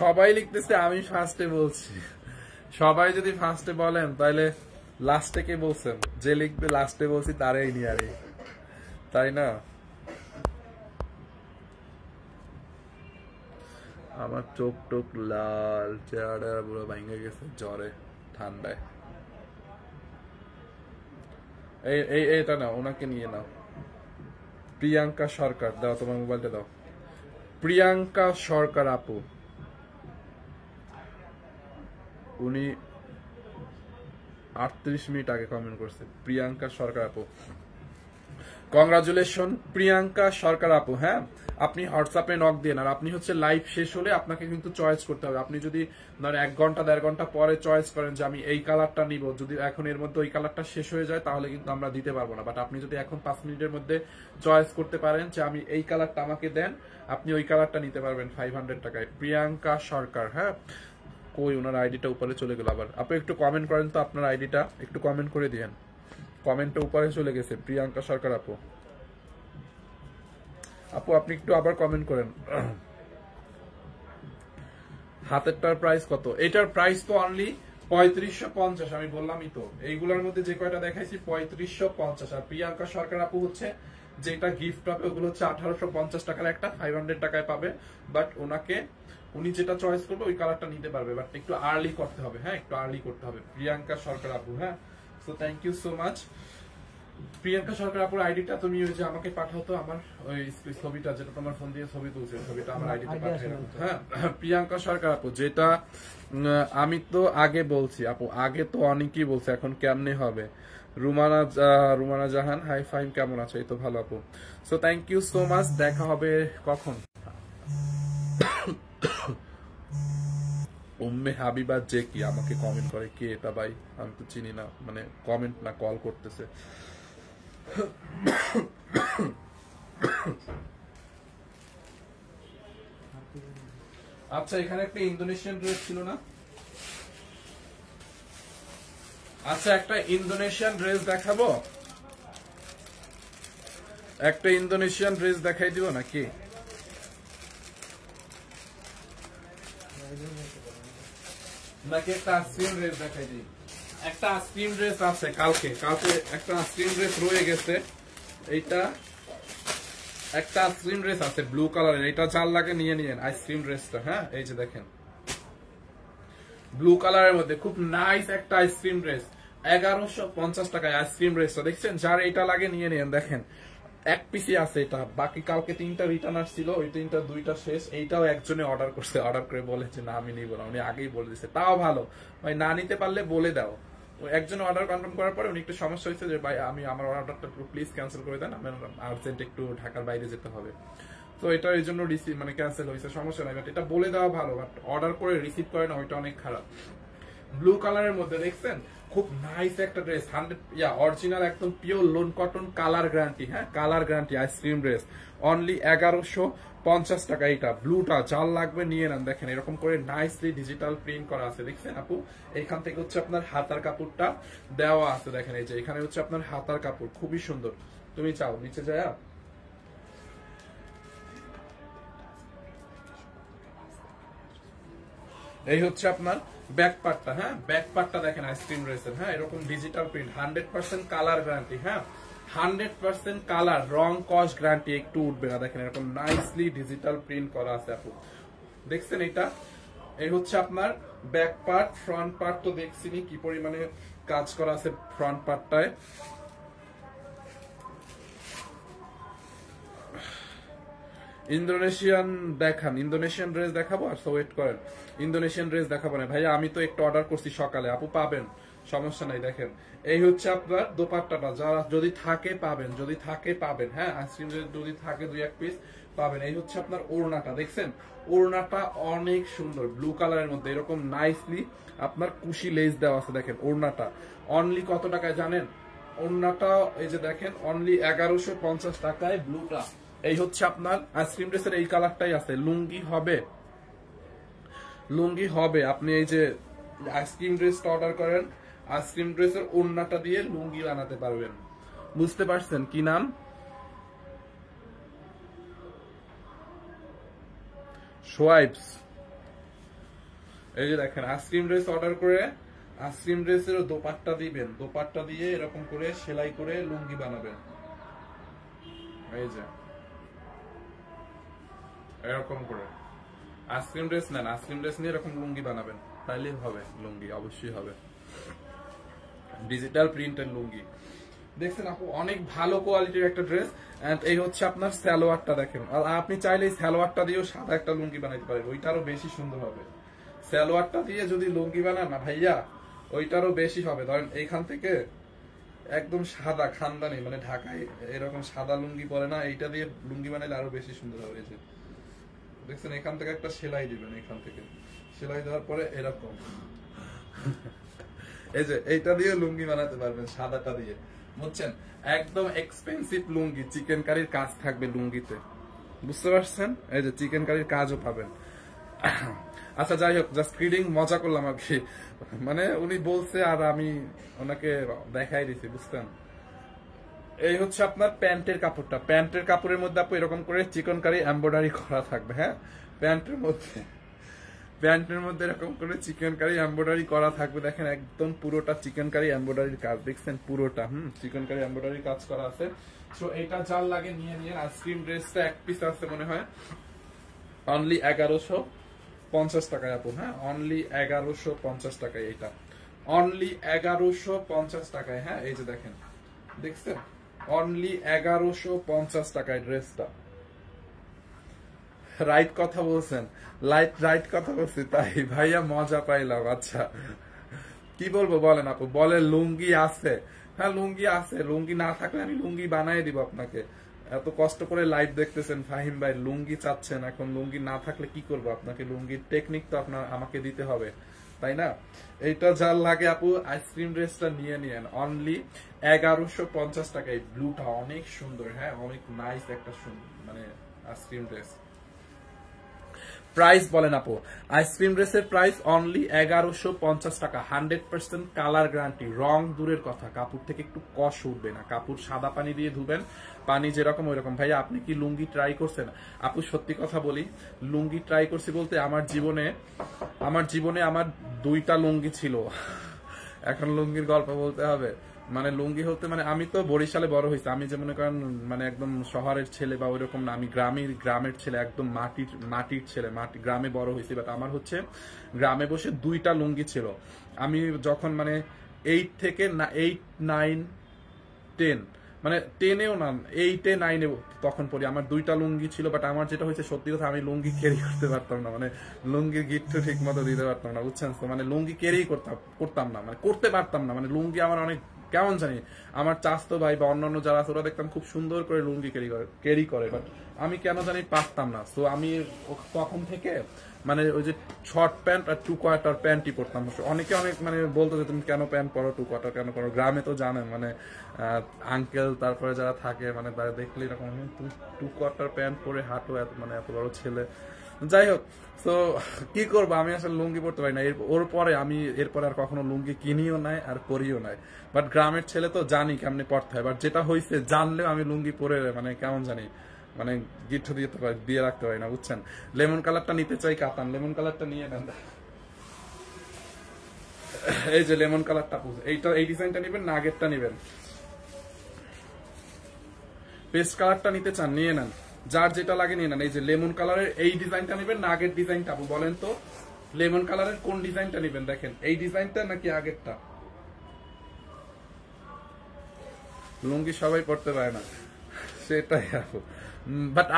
সবাই লিখতেছে, আমি ফার্স্টে বলছি। সবাই যদি ফার্স্টে বলেন তাহলে লাস্টে কে বলছেন? যে লিখবে লাস্টে বলছি তারাই নিয়ে আরে, তাই না? আমার চোখ টোক লাল, চেহারা পুরো ভেঙে গেছে জ্বরে ঠান্ডায়। এইটা নাও, ওনাকে নিয়ে নাও। প্রিয়াঙ্কা সরকার, দাও তোমার মোবাইলটা দাও। প্রিয়াঙ্কা সরকার আপু, উনি 38 মিনিট আগে কমেন্ট করছে। প্রিয়াঙ্কা সরকার আপু, কংগ্রাচুলেশন প্রিয়াঙ্কা সরকার আপু। হ্যাঁ, আপনি হোয়াটসঅ্যাপে নক দিন। আর আপনি হচ্ছে লাইভ শেষ হলে আপনাকে কিন্তু চয়েস করতে হবে। আপনি যদি ধর 1 ঘন্টা 1.5 ঘন্টা পরে চয়েস করেন যে আমি এই কালারটা নিব, যদি এখন এর মধ্যে ওই কালারটা শেষ হয়ে যায় তাহলে কিন্তু আমরা দিতে পারবো না। বাট আপনি যদি এখন 5 মিনিটের মধ্যে চয়েস করতে পারেন যে আমি এই কালারটা আমাকে দেন, আপনি ওই কালারটা নিতে পারবেন 500 টাকায়। প্রিয়াঙ্কা সরকার। হ্যাঁ, কই ওনার আইডিটা উপরে চলে গেল আবার। আপনি একটু কমেন্ট করেন তো, আপনার আইডিটা একটু কমেন্ট করে দিয়েন। কমেন্টটা উপরে চলে গেছে। প্রিয়াঙ্কা সরকার আপু, আপু আপনি একটু আবার কমেন্ট করেন। হাতেরটার প্রাইস কত? এটার প্রাইস তো অনলি 3550। আমি বললামই তো, এইগুলোর মধ্যে যে কয়টা দেখাইছি 3550। আর প্রিয়াঙ্কা সরকার আপু হচ্ছে যেটা গিফট পাবে ওগুলো হচ্ছে 1850 টাকার একটা, 500 টাকায় পাবে। বাট উনি যেটা চয়েস করবে ওই কালারটা নিতে পারবে, বাট একটু আর্লি করতে হবে। হ্যাঁ, একটু আর্লি করতে হবে। প্রিয়াঙ্কা সরকার আপু। হ্যাঁ, so thank you so much. Priyanka Sarkar আপুর আইডিটা তুমি ওই যে আমাকে পাঠাও তো, আমার ওই ছবিটা যেটা তোমার ফোন দিয়ে ছবি তুলছে, ছবিটা আমার আইডিতে পাঠিয়ে রাখো। হ্যাঁ, প্রিয়াঙ্কা সরকার আপু, যেটা আমি তো আগে বলছি আপু, আগে তো অনেকেই বলছে, এখন কেমনে হবে? রুমানা জাহান, হাই ফাইম, কেমন আছো? এই তো ভালো আপু। So thank you so much. দেখা হবে কখন? উম্মে হাবিবা যে কি আমাকে কমেন্ট করে, কে এটা ভাই? আমি তো চিনি না, মানে কমেন্ট না কল করতেছে। আচ্ছা, এখানে একটা ইন্দোনেশিয়ান ড্রেস ছিল না? আচ্ছা, একটা ইন্দোনেশিয়ান ড্রেস দেখাবো, একটা ইন্দোনেশিয়ান ড্রেস দেখাই দিব নাকি? নাকি একটা আসিয়ান ড্রেস দেখাই দিই? একটা আইসক্রিম ড্রেস আছে, কালকে একটা আইসক্রিম ড্রেস রয়ে গেছে। এইটা একটা আইসক্রিম ড্রেস আছে ব্লু কালারের, এটা যার লাগে নিয়ে নিয়েন আইসক্রিম ড্রেসটা। হ্যাঁ, এই যে দেখেন ব্লু কালারের মধ্যে খুব নাইস একটা আইসক্রিম ড্রেস, 1150 টাকায় আইসক্রিম ড্রেসটা দেখছেন। যার এটা লাগে নিয়ে নিয়েন। দেখেন এক পিসি আছে এটা, বাকি কালকে 3টা রিটার্ন আসছিল, ওই 3টা 2টা শেষ। এইটাও একজনে অর্ডার করছে, অর্ডার করে বলেছে না আমি নিব না, উনি আগেই বলে দিচ্ছে। তাও ভালো ভাই, না নিতে পারলে বলে দাও। একজন অর্ডার কনফার্ম করার পরে উনি একটু সমস্যা হয়েছে যে ভাই আমি আমার অর্ডারটা প্লিজ ক্যান্সেল করে দেন, আমার আর্জেন্ট একটু ঢাকার বাইরে যেতে হবে। তো এটা এই জন্য রিসিভ মানে ক্যান্সেল হয়েছে, সমস্যা নাই। বাট এটা বলে দেওয়া ভালো, বাট অর্ডার করে রিসিভ করে না, ওইটা অনেক খারাপ। ব্লু কালারের মধ্যে দেখছেন খুব নাইস একটা ড্রেস, 100 অরিজিনাল একদম pure lawn cotton, colour guarantee. হ্যাঁ, colour guarantee ice cream dress, only 1150 টাকা। এটা ব্লুটা যার লাগবে নিয়ে নেন। দেখেন এরকম করে নাইসলি ডিজিটাল প্রিন্ট করা আছে, দেখছেন আপু। এইখান থেকে হচ্ছে আপনার হাতার কাপড়টা দেওয়া আছে, দেখেন এই যে এখানে হচ্ছে আপনার হাতার কাপড়, খুবই সুন্দর। তুমি চাও নিচে যায়, এই হচ্ছে আপনার ব্যাক পার্টটা। হ্যাঁ, ব্যাক পার্টটা দেখেন আইসক্রিম ড্রেসের। হ্যাঁ, এরকম ডিজিটাল প্রিন্ট, 100% কালার গ্যারান্টি। হ্যাঁ, 100% কালার, রং কস গ্যারান্টি, একটু উঠবে না। দেখেন এরকম নাইসলি ডিজিটাল প্রিন্ট করা আছে আপু, দেখছেন এটা। এই হচ্ছে আপনার ব্যাক পার্ট। ফ্রন্ট পার্ট তো দেখছিনি কি পরিমাণে কাজ করা আছে ফ্রন্ট পার্টটায়। ইন্দোনেশিয়ান দেখান, ইন্দোনেশিয়ান ড্রেস দেখাবো? আর ওয়েট করেন, ইন্দোনেশিয়ান ড্রেস দেখাবো না ভাইয়া, আমি তো একটু অর্ডার করছি সকালে, আপু পাবেন, সমস্যা নাই। দেখেন এই হচ্ছে আপনার দোপাট্টাটা, যারা যদি থাকে পাবেন, যদি থাকে পাবেন। হ্যাঁ, আইসক্রিম যদি থাকে 2-1 পিস পাবেন। এই হচ্ছে আপনার ওড়নাটা, দেখছেন ওড়নাটা অনেক সুন্দর, ব্লু কালারের মধ্যে এরকম নাইসলি আপনার কুশি লেস দেওয়া আছে। দেখেন ওড়নাটা অনলি কত টাকায় জানেন? ওড়নাটা এই যে দেখেন অনলি 1150 টাকায় ব্লুটা। এই হচ্ছে আপনার আইসক্রিম ড্রেসের এই কালারটাই আছে। লুঙ্গি হবে, লুঙ্গি হবে। আপনি এই যে আইসক্রিম ড্রেসটা অর্ডার করেন, আইসক্রিম ড্রেসের ওড়নাটা দিয়ে লুঙ্গি বানাতে পারবেন। বুঝতে পারছেন কি নাম? সোয়াইপস। এই যে দেখেন আইসক্রিম ড্রেস অর্ডার করে আইসক্রিম ড্রেসের দোপাট্টা দিবেন, দোপাট্টা দিয়ে এরকম করে সেলাই করে লুঙ্গি বানাবেন। এই যে এরকম করে আইসক্রিম ড্রেস নেন, আইসক্রিম ড্রেস নিয়ে এরকম লুঙ্গি বানাবেন, তাইলেই হবে লুঙ্গি, অবশ্যই হবে। ডিজিটাল প্রিন্টের লুঙ্গি, দেখছেন আপু অনেক ভালো কোয়ালিটির একটা ড্রেস। এন্ড এই হচ্ছে আপনার সালোয়ারটা দেখেন, আর আপনি চাইলে এই সালোয়ারটা দিয়েও সাদা একটা লুঙ্গি বানাইতে পারেন, ওইটারও বেশি সুন্দর হবে। সালোয়ারটা দিয়ে যদি লুঙ্গি বানান না ভাইয়া, ওইটারও বেশি হবে। ধরেন এইখান থেকে একদম সাদা খানদানি, মানে ঢাকায় এরকম সাদা লুঙ্গি পরে না, এইটা দিয়ে লুঙ্গি বানাইলে আরো বেশি সুন্দর হবে। এই যে দেখছেন এখান থেকে একটা সেলাই দিবেন, এখান থেকে সেলাই দেওয়ার পরে এরকম এই যে এইটা দিয়ে লুঙ্গি বানাতে পারবেন, সাদাটা দিয়ে, বুঝছেন? একদম এক্সপেন্সিভ লুঙ্গি, চিকেন কারির কাজ থাকবে লুঙ্গিতে, বুঝতে পারছেন? এই যে চিকেন কারির কাজও পাবেন। আচ্ছা যাই হোক, জাস্ট কিডিং, মজা করলাম আর কি, মানে উনি বলছে আর আমি ওনাকে দেখাই দিছি, বুঝছেন? এই হচ্ছে আপনার প্যান্টের কাপড়টা, প্যান্টের কাপড়ের মধ্যে আপু এরকম করে চিকন কারি এমব্রয়ডারি করা থাকবে। হ্যাঁ, প্যান্টের মধ্যে এরকম করে চিকেন কারি এমব্রয়ডারি করা থাকবে। দেখেন একদম পুরোটা চিকেন কারি এমব্রয়ডারির কাজ, দেখছেন পুরোটা চিকেন কারি এমব্রয়ডারির কাজ করা আছে। সো এটা যার লাগে নিয়ে নিয়ে। আইসক্রিম ড্রেসটা এক পিস আছে মনে হয়, অনলি 1150 টাকায় আপু। হ্যাঁ, অনলি 1150 টাকায়, এটা অনলি 1150 টাকায়। হ্যাঁ, এই যে দেখেন, দেখছেন অনলি 1150 টাকায় ড্রেসটা। রাইট কথা বলছেন, রাইট কথা বলছি, তাই ভাইয়া মজা পাইলাম। আচ্ছা কি বলবো বলেন আপু? বলে লুঙ্গি আছে। হ্যাঁ লুঙ্গি আছে, লুঙ্গি না থাকলে আমি লুঙ্গি বানিয়ে দিব আপনাকে। এত কষ্ট করে লাইভ দেখতেছেন ফাহিম ভাই, লুঙ্গি চাচ্ছেন, এখন লুঙ্গি না থাকলে কি করবো? আপনাকে লুঙ্গির টেকনিক তো আমাকে দিতে হবে, তাই না? এইটা যার লাগে আপু আইসক্রিম ড্রেসটা নিয়ে নিয়েন, অনলি 1150 টাকায়। ব্লুটা অনেক সুন্দর, হ্যাঁ অনেক নাইস একটা মানে আইসক্রিম ড্রেস। প্রাইস বলেন আপু? আইসক্রিম ড্রেসের প্রাইস অনলি 1150 টাকা, 100% কালার গ্যারান্টি। রং দূরের কথা, কাপড় থেকে একটু কষ উঠবে না, কাপড় সাদা পানি দিয়ে ধুবেন, পানি যেরকম ওই রকম। ভাইয়া আপনি কি লুঙ্গি ট্রাই করছেন? আপু সত্যি কথা বলি, লুঙ্গি ট্রাই করছি বলতে আমার জীবনে আমার 2টা লুঙ্গি ছিল, এখন লুঙ্গির গল্প বলতে হবে। মানে লুঙ্গি হতে মানে আমি তো বরিশালে বড় হয়েছি, আমি যে মনে করেন মানে একদম শহরের ছেলে বা ওইরকম না, আমি গ্রামের ছেলে, একদম মাটির ছেলে, গ্রামে বড় হয়েছি। বাট আমার হচ্ছে গ্রামে বসে 2টা লুঙ্গি ছিল। আমি যখন মানে 8 থেকে 8, 9, 10 মানে 10-এও না, 8-এ 9-এ তখন পড়ি, আমার 2টা লুঙ্গি ছিল। বাট আমার যেটা হয়েছে সত্যি কথা, আমি লুঙ্গি ক্যারি করতে পারতাম না, মানে লুঙ্গির গিট্টু ঠিক মতো দিতে পারতাম না, বুঝছেন তো? মানে লুঙ্গি ক্যারি করতাম না, মানে করতে পারতাম না। মানে লুঙ্গি আমার অনেক কেমন জানি, আমার চাচাতো ভাই বা অন্যান্য যারা আছে ওরা দেখতাম খুব সুন্দর করে লুঙ্গি ক্যারি করে, বাট আমি কেন জানি পারতাম না। তো আমি তখন থেকে মানে ওই যে শর্ট প্যান্ট আর 2 কোয়ার্টার প্যান্টই পরতাম। অনেকে অনেক মানে বলতো যে তুমি কেন প্যান্ট পরো, 2 কোয়ার্টার কেন পরো? গ্রামে তো জানেন মানে আঙ্কেল তারপরে যারা থাকে মানে তারা দেখলে এরকম, তুমি 2 কোয়ার্টার প্যান্ট পরে হাঁটো, এত মানে এত বড় ছেলে। যাই হোক, তো কি করবো, আমি আসলে লুঙ্গি পরতে পারি না। ওর পরে আমি এরপরে আর কখনো লুঙ্গি কিনিও নাই আর পরিও নাই। বাট গ্রামের ছেলে তো জানি কেমনি পড়তে হয়। বাট যেটা হয়েছে, জানলেও আমি লুঙ্গি পরে মানে কেমন জানি মানে গিট্টু দিয়ে রাখতে পারি না, বুঝছেন? লেমন কালারটা নিতে চাই কাতান, লেমন কালারটা নিয়ে নেন। এই যে লেমন কালারটা, এইটা এই ডিজাইনটা নিবেন না আগেরটা নিবেন? পেস্ট কালারটা নিতে চান নিয়ে নেন, যার যেটা লাগে নিয়ে নেন। এই যে লেমন কালারের এই ডিজাইনটা নিবেন না আগের ডিজাইনটা? আপু বলেন তো, লেমন কালারের কোন ডিজাইনটা নিবেন? দেখেন এই ডিজাইনটা নাকি আগেরটা? লুঙ্গি সবাই পড়তে পারে না, সেটাই আপু। বাট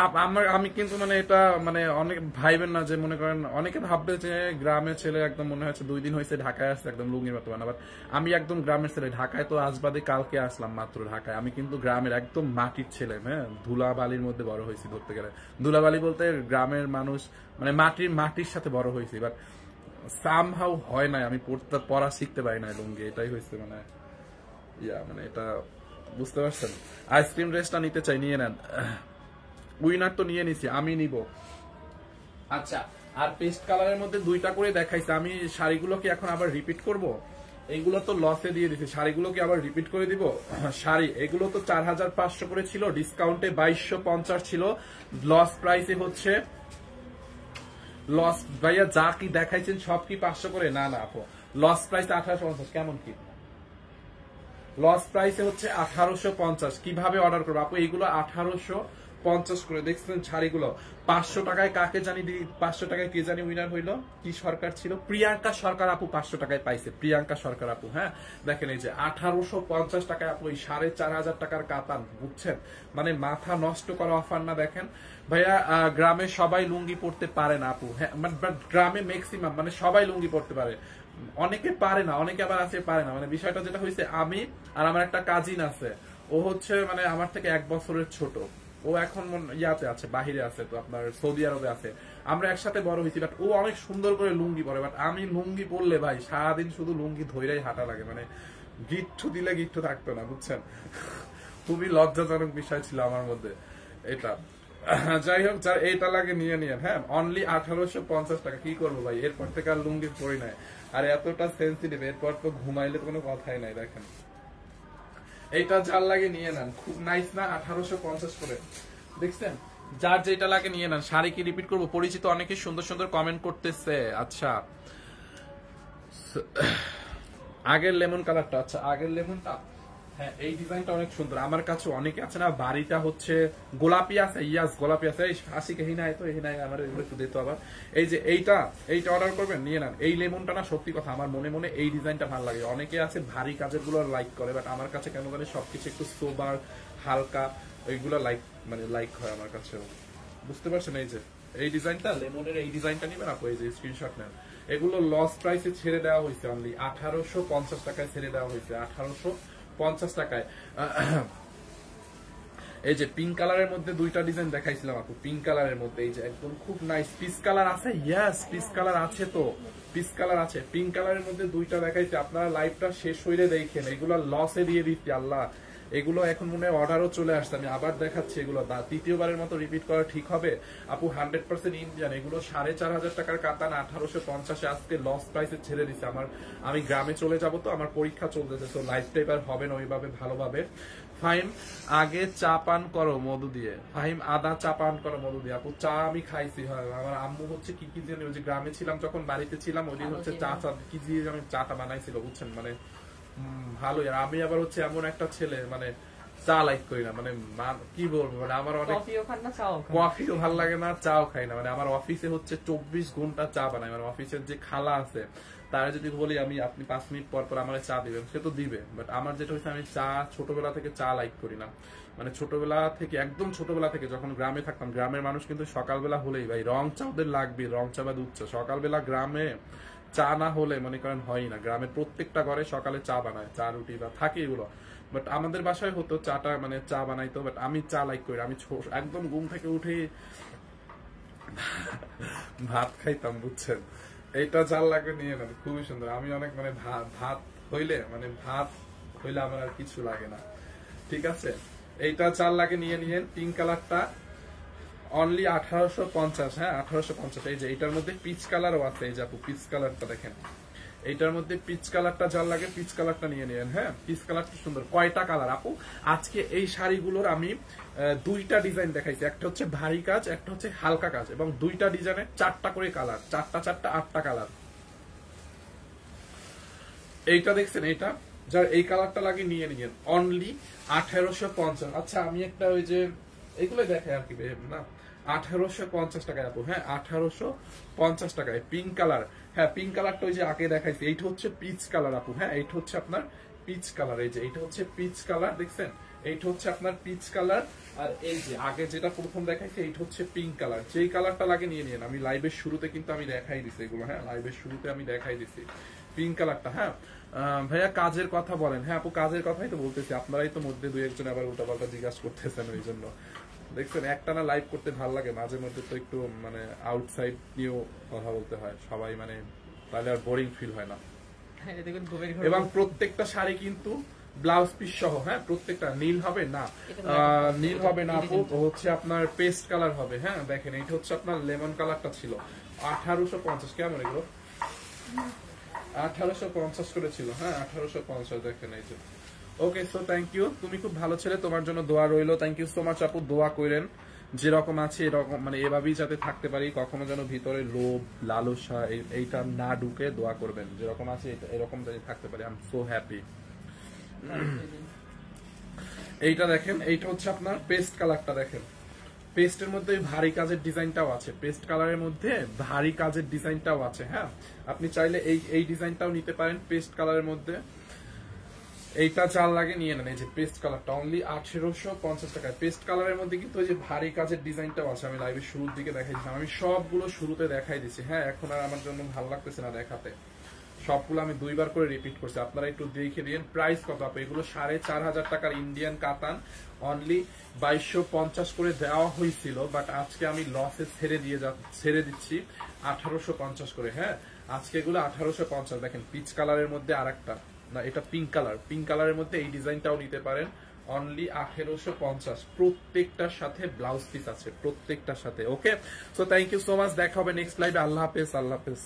আমি কিন্তু মানে এটা মানে অনেক ভাইবেন না যে মনে করেন, অনেকে ভাববে যে গ্রামের ছেলে একদম মনে হচ্ছে 2 দিন হয়েছে ঢাকায় আসছে একদম লুঙ্গির মতো বানা। বাট আমি একদম গ্রামের ছেলে, ঢাকায় তো আজবাদে কালকে আসলাম মাত্র ঢাকায়। আমি কিন্তু গ্রামের একদম মাটির ছেলে, হ্যাঁ, ধুলাবালির মধ্যে বড় হয়েছি ধরতে গেলে। ধুলাবালি বলতে গ্রামের মানুষ মানে মাটির সাথে বড় হয়েছি। বাট সামহাউ হয় নাই, আমি পড়া শিখতে পারি না লুঙ্গি, এটাই হয়েছে মানে মানে এটা বুঝতে পারছেন? আইসক্রিম ড্রেসটা নিতে চাই, নিয়ে নেন। উইনার তো নিয়ে নিছি, আমি নিব। আচ্ছা, আর পেস্ট কালারের মধ্যে 2টা করে দেখাইছে। আমি শাড়িগুলো কি এখন আবার রিপিট করব? এইগুলো তো লসে দিয়ে দিছি, শাড়িগুলো কি আবার রিপিট করে দিব? শাড়ি এগুলো তো 4500 করে ছিল, ডিসকাউন্টে 2250 ছিল, লস প্রাইসে হচ্ছে লস। ভাইয়া যা কি দেখাইছেন সব কি 500 করে? না না আপু, লস প্রাইস 1850। কেমন কি লস প্রাইসে হচ্ছে 1850? কিভাবে অর্ডার করবো আপু? এইগুলো 1850 করে। দেখছেন শাড়িগুলো 500 টাকায় কাকে জানি 500 টাকায় কে জানি উইনার হইলো, কি সরকার ছিল? প্রিয়াঙ্কা সরকার আপু 500 টাকায় পাইছে, প্রিয়াঙ্কা সরকার আপু। হ্যাঁ দেখেন এই যে 1850 টাকায় আপু এই 4500 টাকার কাতান, বুঝছেন? মানে মাথা নষ্ট করা অফার না? দেখেন ভাইয়া, গ্রামে সবাই লুঙ্গি পরতে পারে না আপু, হ্যাঁ, বাট গ্রামে ম্যাক্সিমাম মানে সবাই লুঙ্গি পরতে পারে, অনেকে পারে না, অনেকে আবার আছে পারে না। মানে বিষয়টা যেটা হয়েছে, আমি আর আমার একটা কাজিন আছে, ও হচ্ছে মানে আমার থেকে 1 বছরের ছোট, ও এখন ইয়াতে আছে, বাহিরে আছে, তো আপনার সৌদি আরবে আছে। আমরা একসাথে বড় হয়েছি, বাট ও অনেক সুন্দর করে লুঙ্গি পরে। বাট আমি লুঙ্গি পরলে ভাই সারাদিন শুধু লুঙ্গি ধইরাই হাঁটা লাগে, মানে গিট্টু দিলে গিট্টু থাকতো না, বুঝছেন? খুবই লজ্জাজনক বিষয় ছিল আমার মধ্যে এটা। যাই হোক, যার এইটা লাগে নিয়ে নিয়ে, হ্যাঁ, অনলি 1850 টাকা। কি করবো ভাই, এরপর থেকে আর লুঙ্গি পরি নাই। আর এতটা সেন্সিটিভ, এরপর তো ঘুমাইলে তো কোনো কথাই নাই। দেখেন এইটা যার লাগে নিয়ে নেন, খুব নাইস না? 1850 করে, দেখছেন? যার যেটা লাগে নিয়ে নেন। শাড়ি কি রিপিট করবো? পরিচিত অনেকে সুন্দর সুন্দর কমেন্ট করতেছে। আচ্ছা, আগের লেমন কালারটা, আচ্ছা আগের লেমনটা, হ্যাঁ এই ডিজাইনটা অনেক সুন্দর। আমার কাছে অনেকে আছে না, বাড়িটা হচ্ছে গোলাপি আছে, ইয়াস গোলাপি আছে। এই হাসি কেহি নাই তো, এই নাই আমার এগুলো একটু দিতে আবার। এই যে এইটা অর্ডার করবেন, নিয়ে নেন। এই লেমনটা না, সত্যি কথা আমার মনে মনে এই ডিজাইনটা ভালো লাগে। অনেকে আছে ভারী কাজের গুলো লাইক করে, বাট আমার কাছে কেন জানি সবকিছু একটু সোবার হালকা, ওইগুলো লাইক হয় আমার কাছে, বুঝতে পারছেন? এই যে এই ডিজাইনটা, লেমনের এই ডিজাইনটা নিবেন আপু, এই যে স্ক্রিনশট নেন। এগুলো লস প্রাইসে ছেড়ে দেওয়া হয়েছে, অনলি 1850 টাকায় ছেড়ে দেওয়া হয়েছে, 1850 টাকায়। এই যে পিঙ্ক কালারের মধ্যে 2টা ডিজাইন দেখাইছিলাম আপু, পিঙ্ক কালারের মধ্যে এই যে একদম খুব নাইস। পিস কালার আছে, ইয়েস পিস কালার আছে, তো পিস কালার আছে। পিঙ্ক কালারের মধ্যে 2টা দেখাইছি, আপনারা লাইভটা শেষ হইলে দেখেন। এগুলো লসে দিয়ে দিচ্ছি আল্লাহ, এগুলো এখন মনে হয় অর্ডারও চলে আসছে। আমি আবার দেখাচ্ছি, এগুলো তৃতীয়বারের মতো রিপিট করা ঠিক হবে আপু। 100% ইন্ডিয়ান, এগুলো 4500 টাকার কাতান 1850-এ আজকে লস প্রাইসে ছেড়ে দিচ্ছে। আমি গ্রামে চলে যাব, তো আমার পরীক্ষা চলতেছে, তো লাইফ টাইপ আর হবে না ওইভাবে ভালোভাবে। ফাহিম আগে চা পান করো মধু দিয়ে, ফাহিম আদা চা পান করো মধু দিয়ে। আপু চা আমি খাইছি, হয় আমার আম্মু হচ্ছে কি জানি, ওই যে গ্রামে ছিলাম যখন, বাড়িতে ছিলাম, ওই দিন হচ্ছে চা কি দিয়ে আমি চাটা বানাইছিল, বুঝছেন? মানে ভালোই। আর আমি আবার হচ্ছে এমন একটা ছেলে মানে চা লাইক করি না, মানে কি বলবো, মানে আমার অনেক কফিও ভালো লাগে না, চাও খাই না। মানে আমার অফিসে হচ্ছে 24 ঘন্টা চা বানাই। মানে অফিসের যে খালা আছে তারা যদি বলি আপনি 5 মিনিট পর পর আমার চা দিবেন, সে তো দিবে। বাট আমার যেটা হচ্ছে, আমি চা ছোটবেলা থেকে চা লাইক করি না। মানে ছোটবেলা থেকে, একদম ছোটবেলা থেকে যখন গ্রামে থাকতাম, গ্রামের মানুষ কিন্তু সকালবেলা হলেই ভাই রং চা ওদের লাগবে, রং চা বা দুধ চা। সকালবেলা গ্রামে চা না হলে মনে করেন হয় না। গ্রামের প্রত্যেকটা ঘরে সকালে চা বানায়, চা রুটি বা থাকে এগুলো। বাট আমাদের বাসায় হতো চাটা, মানে চা বানাইতো। বাট আমি চা লাইক করি, আমি একদম ঘুম থেকে উঠে ভাত খাইতাম, বুঝছেন। এইটা চাল লাগবে নিয়ে নেন, খুবই সুন্দর। আমি অনেক মানে ভাত হইলে আমার আর কিছু লাগে না, ঠিক আছে। এইটা চাল লাগে নিয়ে নিয়েন। পিঙ্ক কালারটা অনলি 1850। হ্যাঁ 1850। এই যে এইটার মধ্যে পিচ কালারও আছে, এই যে আপু পিচ কালারটা দেখেন, এইটার মধ্যে পিচ কালারটা যার লাগে পিচ কালারটা নিয়ে নিয়েন। হ্যাঁ পিচ কালারটা সুন্দর। কয়টা কালার আপু? আজকে এই শাড়িগুলোর আমি দুইটা ডিজাইন দেখাইছি, একটা হচ্ছে ভারী কাজ, একটা হচ্ছে হালকা কাজ, এবং দুইটা ডিজাইনের 4টা করে কালার, 8টা কালার। এইটা দেখছেন, এইটা যার এই কালারটা লাগে নিয়ে নিয়েন, অনলি 1850। আচ্ছা আমি একটা ওই যে এইগুলো দেখাই আর কি না, 1850 টাকায় আপু। হ্যাঁ 1850 টাকায় পিঙ্ক কালার। হ্যাঁ পিঙ্ক কালারটা ওই যে আগে দেখাইছি, এইটা হচ্ছে পিচ কালার আপু। হ্যাঁ এইটা হচ্ছে আপনার পিচ কালার। এই যে এইটা হচ্ছে পিচ কালার, দেখছেন, এইটা হচ্ছে আপনার পিচ কালার। আর এই যে আগে যেটা প্রথম দেখাইছি এইটা হচ্ছে পিঙ্ক কালার। যেই কালারটা লাগে নিয়ে নিন। আমি লাইভের শুরুতে কিন্তু আমি দেখাই দিছি এগুলো। হ্যাঁ লাইভের শুরুতে আমি দেখাই দিছি পিঙ্ক কালারটা। হ্যাঁ ভাইয়া কাজের কথা বলেন। হ্যাঁ আপু কাজের কথাই তো বলতেছি, আপনারাই তো মধ্যে দুই একজন আবার উল্টাপাল্টা জিজ্ঞাসা করতেছেন, ওই জন্য। দেখছেন একটানা লাইভ করতে ভালো লাগে, মাঝে মধ্যে তো একটু মানে আউটসাইড নিয়েও কথা বলতে হয় সবাই, মানে তাহলে আর বোরিং ফিল হয় না। এবং প্রত্যেকটা শাড়ি কিন্তু ব্লাউজ পিস সহ। হ্যাঁ প্রত্যেকটা নীল হবে না, নীল হবে না আপু, হচ্ছে আপনার পেস্ট কালার হবে। হ্যাঁ দেখেন এইটা হচ্ছে আপনার লেমন কালারটা ছিল 1850। কেমন এগুলো? 1850 করে ছিল। হ্যাঁ 1850 দেখেন এই যে। ওকে সো থ্যাংক ইউ, তুমি খুব ভালো ছেলে, তোমার জন্য দোয়া রইলো। থ্যাংক ইউ সো মাচ আপু, দোয়া করেন যেরকম আছে এরকম, মানে এভাবেই যাতে থাকতে পারি, কখনো যেন ভিতরে লোভ লালসা এইটা না ঢুকে দোয়া করবেন, যেরকম আছে এরকম যাতে থাকতে পারি। I am so happy. এইটা দেখেন, এইটা হচ্ছে আপনার পেস্ট কালারটা দেখেন, পেস্টের মধ্যে ভারী কাজের ডিজাইনটাও আছে, পেস্ট কালারের মধ্যে ভারী কাজের ডিজাইনটাও আছে। হ্যাঁ আপনি চাইলে এই ডিজাইনটাও নিতে পারেন পেস্ট কালারের মধ্যে। এইটা চাল লাগে নিয়ে নেন। এই যে পেস্ট কালারটা অনলি 1850 টাকায়। পেস্ট কালারের মধ্যে কিন্তু ওই যে ভারী কাজের ডিজাইনটাও আছে, আমি লাইভের শুরুর দিকে দেখাইছিলাম, আমি সবগুলো শুরুতে দেখাই দিচ্ছি। হ্যাঁ এখন আর আমার জন্য ভালো লাগতেছে না দেখাতে, সবগুলো আমি দুইবার করে রিপিট করছি, আপনারা একটু দেখে দিন। প্রাইস কত আপনি? এগুলো 4500 টাকার ইন্ডিয়ান কাতান, অনলি 2250 করে দেওয়া হয়েছিল, বাট আজকে আমি লসে ছেড়ে দিচ্ছি 1850 করে। হ্যাঁ আজকে এগুলো 1850। দেখেন পিচ কালারের মধ্যে আর একটা, না এটা পিঙ্ক কালার, পিঙ্ক কালারের মধ্যে এই ডিজাইনটাও নিতে পারেন, অনলি 1850। প্রত্যেকটার সাথে ব্লাউজ পিস আছে, প্রত্যেকটার সাথে। Okay so thank you so much, দেখা হবে নেক্সট লাইভে। আল্লাহ হাফেজ, আল্লাহ হাফেজ।